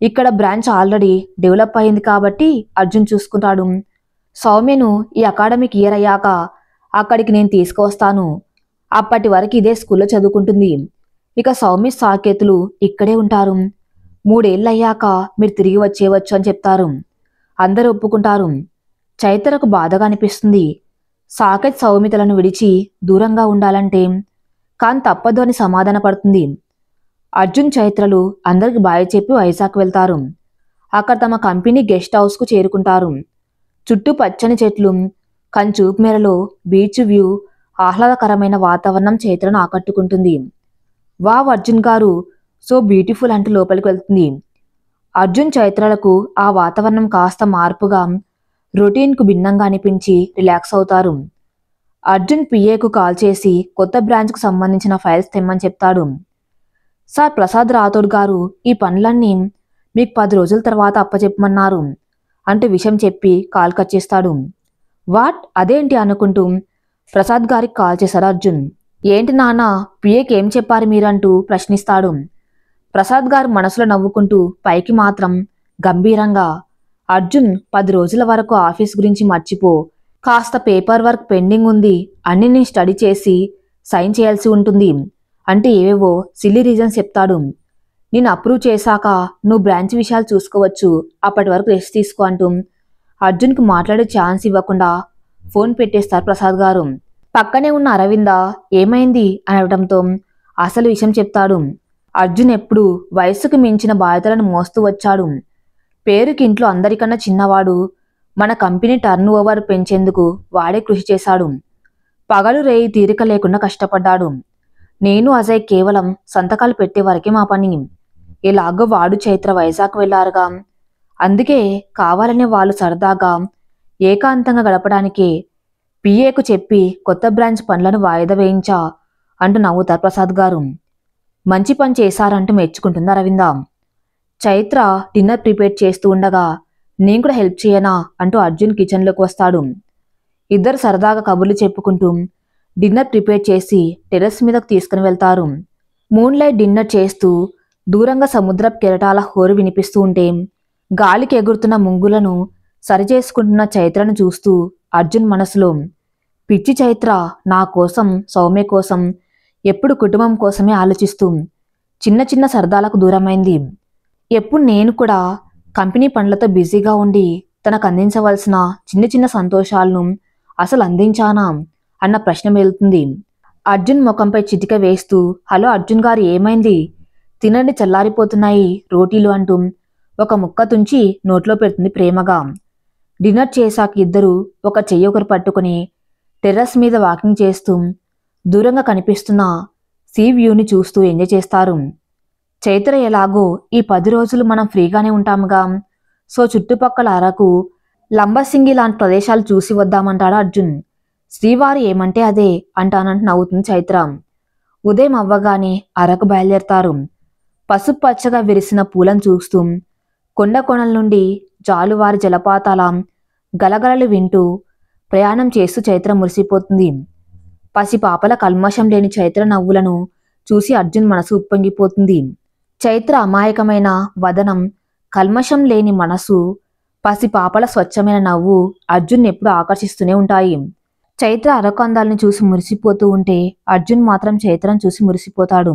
ఇక్కడ బ్రాంచ్ ఆల్రెడీ డెవలప్ అయింది కాబట్టి అర్జున్ చూసుకుంటాడు. సౌమ్యను ఈ అకాడమిక్ ఇయర్ అయ్యాక అక్కడికి నేను తీసుకువస్తాను. అప్పటి వరకు ఇదే స్కూల్లో చదువుకుంటుంది. ఇక సౌమ్య సాకేతులు ఇక్కడే ఉంటారు. 3 ఏళ్ళు అయ్యాక మీరు తిరిగి వచ్చేయవచ్చు అని చెప్తారు. అందరూ ఒప్పుకుంటారు. చైత్రకు బాధగా అనిపిస్తుంది. సాకేత్ సౌమితలను విడిచి దూరంగా ఉండాలంటే, కాని తప్పదు అని సమాధాన పడుతుంది. అర్జున్ చైత్రలు అందరికి బాయ్ చెప్పి వైజాగ్ వెళ్తారు. అక్కడ తమ కంపెనీ గెస్ట్ హౌస్కు చేరుకుంటారు. చుట్టూ పచ్చని చెట్లు, కంచూపు మేరలో బీచ్ వ్యూ, ఆహ్లాదకరమైన వాతావరణం చైత్రను ఆకట్టుకుంటుంది. వావ్ అర్జున్ గారు, సో బ్యూటిఫుల్ అంటూ లోపలికి వెళ్తుంది. అర్జున్ చైత్రలకు ఆ వాతావరణం కాస్త మార్పుగా, రొటీన్కు భిన్నంగా అనిపించి రిలాక్స్ అవుతారు. అర్జున్ పిఏకు కాల్ చేసి కొత్త బ్రాంచ్కు సంబంధించిన ఫైల్స్ తెమ్మని చెప్తాడు. సార్ ప్రసాద్ రాథోడ్ గారు ఈ పనులన్నీ మీకు 10 రోజుల తర్వాత అప్పచెప్పమన్నారు అంటూ విషయం చెప్పి కాల్ కట్ చేస్తాడు. వాట్, అదేంటి అనుకుంటూ ప్రసాద్ గారికి కాల్ చేశాడు అర్జున్. ఏంటి నాన్న, పిఏకి ఏం చెప్పారు మీరంటూ ప్రశ్నిస్తాడు. ప్రసాద్ గారు మనసులో నవ్వుకుంటూ పైకి మాత్రం గంభీరంగా, అర్జున్ 10 రోజుల వరకు ఆఫీస్ గురించి మర్చిపో, కాస్త పేపర్ వర్క్ పెండింగ్ ఉంది, అన్ని నేను స్టడీ చేసి సైన్ చేయాల్సి ఉంటుంది అంటే ఏవేవో సిల్లీ రీజన్స్ చెప్తాడు. నేను అప్రూవ్ చేశాక నువ్వు బ్రాంచ్ విషయాలు చూసుకోవచ్చు, అప్పటి వరకు రెస్ట్ తీసుకో అంటూ అర్జున్కి మాట్లాడే ఛాన్స్ ఇవ్వకుండా ఫోన్ పెట్టేస్తారు ప్రసాద్ గారు. పక్కనే ఉన్న అరవింద ఏమైంది అని అడగడంతో అసలు విషయం చెప్తాడు. అర్జున్ ఎప్పుడు వయస్సుకు మించిన బాధ్యతలను మోస్తూ వచ్చాడు. పేరుకి ఇంట్లో అందరికన్నా చిన్నవాడు. మన కంపెనీ టర్న్ ఓవర్ పెంచేందుకు వాడే కృషి చేశాడు. పగలు రేయి తీరిక లేకుండా కష్టపడ్డాడు. నేను అజయ్ కేవలం సంతకాలు పెట్టే వరకే మా పని. ఎలాగో వాడు చైత్ర వైజాగ్ వెళ్లారుగా, అందుకే కావాలనే వాళ్ళు సరదాగా ఏకాంతంగా గడపడానికి పిఏకు చెప్పి కొత్త బ్రాంచ్ పనులను వాయిదా వేయించా అంటూ నవ్వుతారు ప్రసాద్ గారు. మంచి పని చేశారంటూ మెచ్చుకుంటుంది అరవింద. చైత్ర డిన్నర్ ప్రిపేర్ చేస్తూ ఉండగా నేను కూడా హెల్ప్ చేయనా అంటూ అర్జున్ కిచెన్లోకి వస్తాడు. ఇద్దరు సరదాగా కబుర్లు చెప్పుకుంటూ డిన్నర్ ప్రిపేర్ చేసి టెర్రస్ మీదకు తీసుకుని వెళ్తారు. మూన్లైట్ డిన్నర్ చేస్తూ దూరంగా సముద్రపు కెరటాల హోరు వినిపిస్తూ ఉంటే గాలికి ఎగురుతున్న ముంగులను సరిచేసుకుంటున్న చైత్రను చూస్తూ అర్జున్ మనసులో, పిచ్చి చైత్ర నా కోసం, సౌమ్య కోసం ఎప్పుడు కుటుంబం కోసమే ఆలోచిస్తూ చిన్న చిన్న సరదాలకు దూరమైంది. ఎప్పుడు నేను కూడా కంపెనీ పనులతో బిజీగా ఉండి తనకు అందించవలసిన చిన్న చిన్న సంతోషాలను అసలు అందించానా అన్న ప్రశ్న వెళ్తుంది. అర్జున్ ముఖంపై చిటిక వేస్తూ, హలో అర్జున్ గారు, ఏమైంది? తినండి, చల్లారిపోతున్నాయి రోటీలు అంటూ ఒక ముక్క తుంచి నోట్లో పెడుతుంది ప్రేమగా. డిన్నర్ చేశాక ఇద్దరు ఒక చెయ్యి ఒకరు పట్టుకుని టెర్రస్ మీద వాకింగ్ చేస్తూ దూరంగా కనిపిస్తున్న సీ వ్యూని చూస్తూ ఎంజాయ్ చేస్తారు. చైత్ర ఎలాగో ఈ 10 రోజులు మనం ఫ్రీగానే ఉంటాముగా, సో చుట్టుపక్కల అరకు, లంబసింగి లాంటి ప్రదేశాలు చూసి వద్దామంటాడు అర్జున్. శ్రీవారు ఏమంటే అదే అంటానంటూ నవ్వుతుంది చైత్ర. ఉదయం అవ్వగానే అరకు బయలుదేరతారు. పసుపు పచ్చగా విరిసిన పూలను చూస్తూ కొండ కొనల నుండి జాలువారి జలపాతాల గలగలలు వింటూ ప్రయాణం చేస్తూ చైత్ర మురిసిపోతుంది. పసిపాపల కల్మషం లేని చైత్ర నవ్వులను చూసి అర్జున్ మనసు ఉప్పొంగిపోతుంది. చైత్ర అమాయకమైన వదనం, కల్మషం లేని మనసు, పసిపాపల స్వచ్ఛమైన నవ్వు అర్జున్ ఎప్పుడు ఆకర్షిస్తూనే ఉంటాయి. చైత్ర అరకు అందాలను చూసి మురిసిపోతూ ఉంటే అర్జున్ మాత్రం చైత్రను చూసి మురిసిపోతాడు.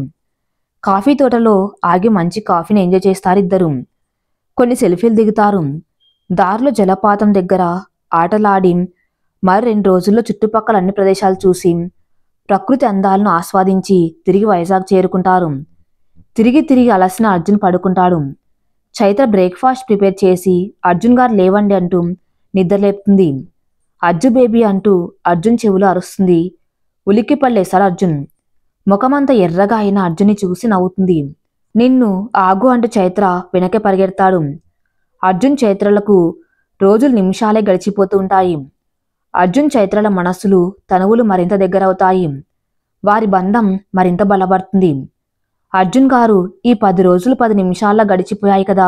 కాఫీ తోటలో ఆగి మంచి కాఫీని ఎంజాయ్ చేస్తారు ఇద్దరు. కొన్ని సెల్ఫీలు దిగుతారు. దారిలో జలపాతం దగ్గర ఆటలాడి మరి 2 రోజుల్లో చుట్టుపక్కల అన్ని ప్రదేశాలు చూసి ప్రకృతి అందాలను ఆస్వాదించి తిరిగి వైజాగ్ చేరుకుంటారు. తిరిగి అలసిన అర్జున్ పడుకుంటాడు. చైత్ర బ్రేక్ఫాస్ట్ ప్రిపేర్ చేసి అర్జున్ గారు లేవండి అంటూ నిద్రలేపుతుంది. అజ్జు బేబీ అంటూ అర్జున్ చెవులు అరుస్తుంది. ఉలిక్కి పడలేశాడు అర్జున్. ముఖమంతా ఎర్రగా అయిన అర్జున్ని చూసి నవ్వుతుంది. నిన్ను ఆగు అంటూ చైత్ర వెనకే పరిగెడతాడు. అర్జున్ చైత్రలకు రోజులు నిమిషాలే గడిచిపోతూ ఉంటాయి. అర్జున్ చైత్రల మనస్సులు, తనువులు మరింత దగ్గరవుతాయి. వారి బంధం మరింత బలపడుతుంది. అర్జున్ గారు, ఈ 10 రోజులు 10 నిమిషాల్లో గడిచిపోయాయి కదా,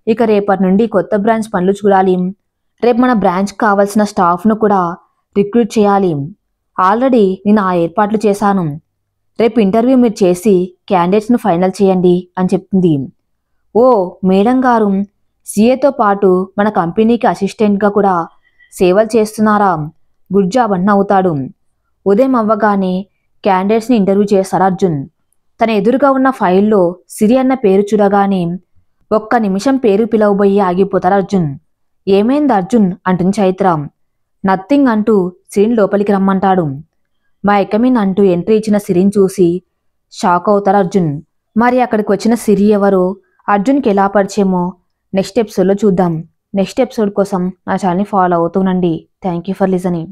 ఇక రేపటి నుండి కొత్త బ్రాంచ్ పనులు చూడాలి. రేపు మన బ్రాంచ్కి కావాల్సిన స్టాఫ్ను కూడా రిక్రూట్ చేయాలి. ఆల్రెడీ నేను ఆ ఏర్పాట్లు చేశాను. రేపు ఇంటర్వ్యూ మీరు చేసి క్యాండిడేట్స్ను ఫైనల్ చేయండి అని చెప్తుంది. ఓ మేడం గారు, సీఏతో పాటు మన కంపెనీకి అసిస్టెంట్గా కూడా సేవలు చేస్తున్నారా? గుడ్ జాబ్ అని నవ్వుతాడు. ఉదయం అవ్వగానే క్యాండిడేట్స్ని ఇంటర్వ్యూ చేస్తారు అర్జున్. తన ఎదురుగా ఉన్న ఫైల్లో సిరి అన్న పేరు చూడగానే ఒక్క నిమిషం పేరు పిలవబోయి ఆగిపోతారు అర్జున్. ఏమైంది అర్జున్ అంటుంది చైత్ర. నథింగ్ అంటూ సిరిని లోపలికి రమ్మంటాడు. మా ఎకమిన్ అంటూ ఎంట్రీ ఇచ్చిన సిరిని చూసి షాక్ అవుతారు అర్జున్. మరి అక్కడికి వచ్చిన సిరి ఎవరో, అర్జున్కి ఎలా పరిచయమో నెక్స్ట్ ఎపిసోడ్లో చూద్దాం. నెక్స్ట్ ఎపిసోడ్ కోసం నా ఛానల్ని ఫాలో అవుతూనండి. Thank you for listening.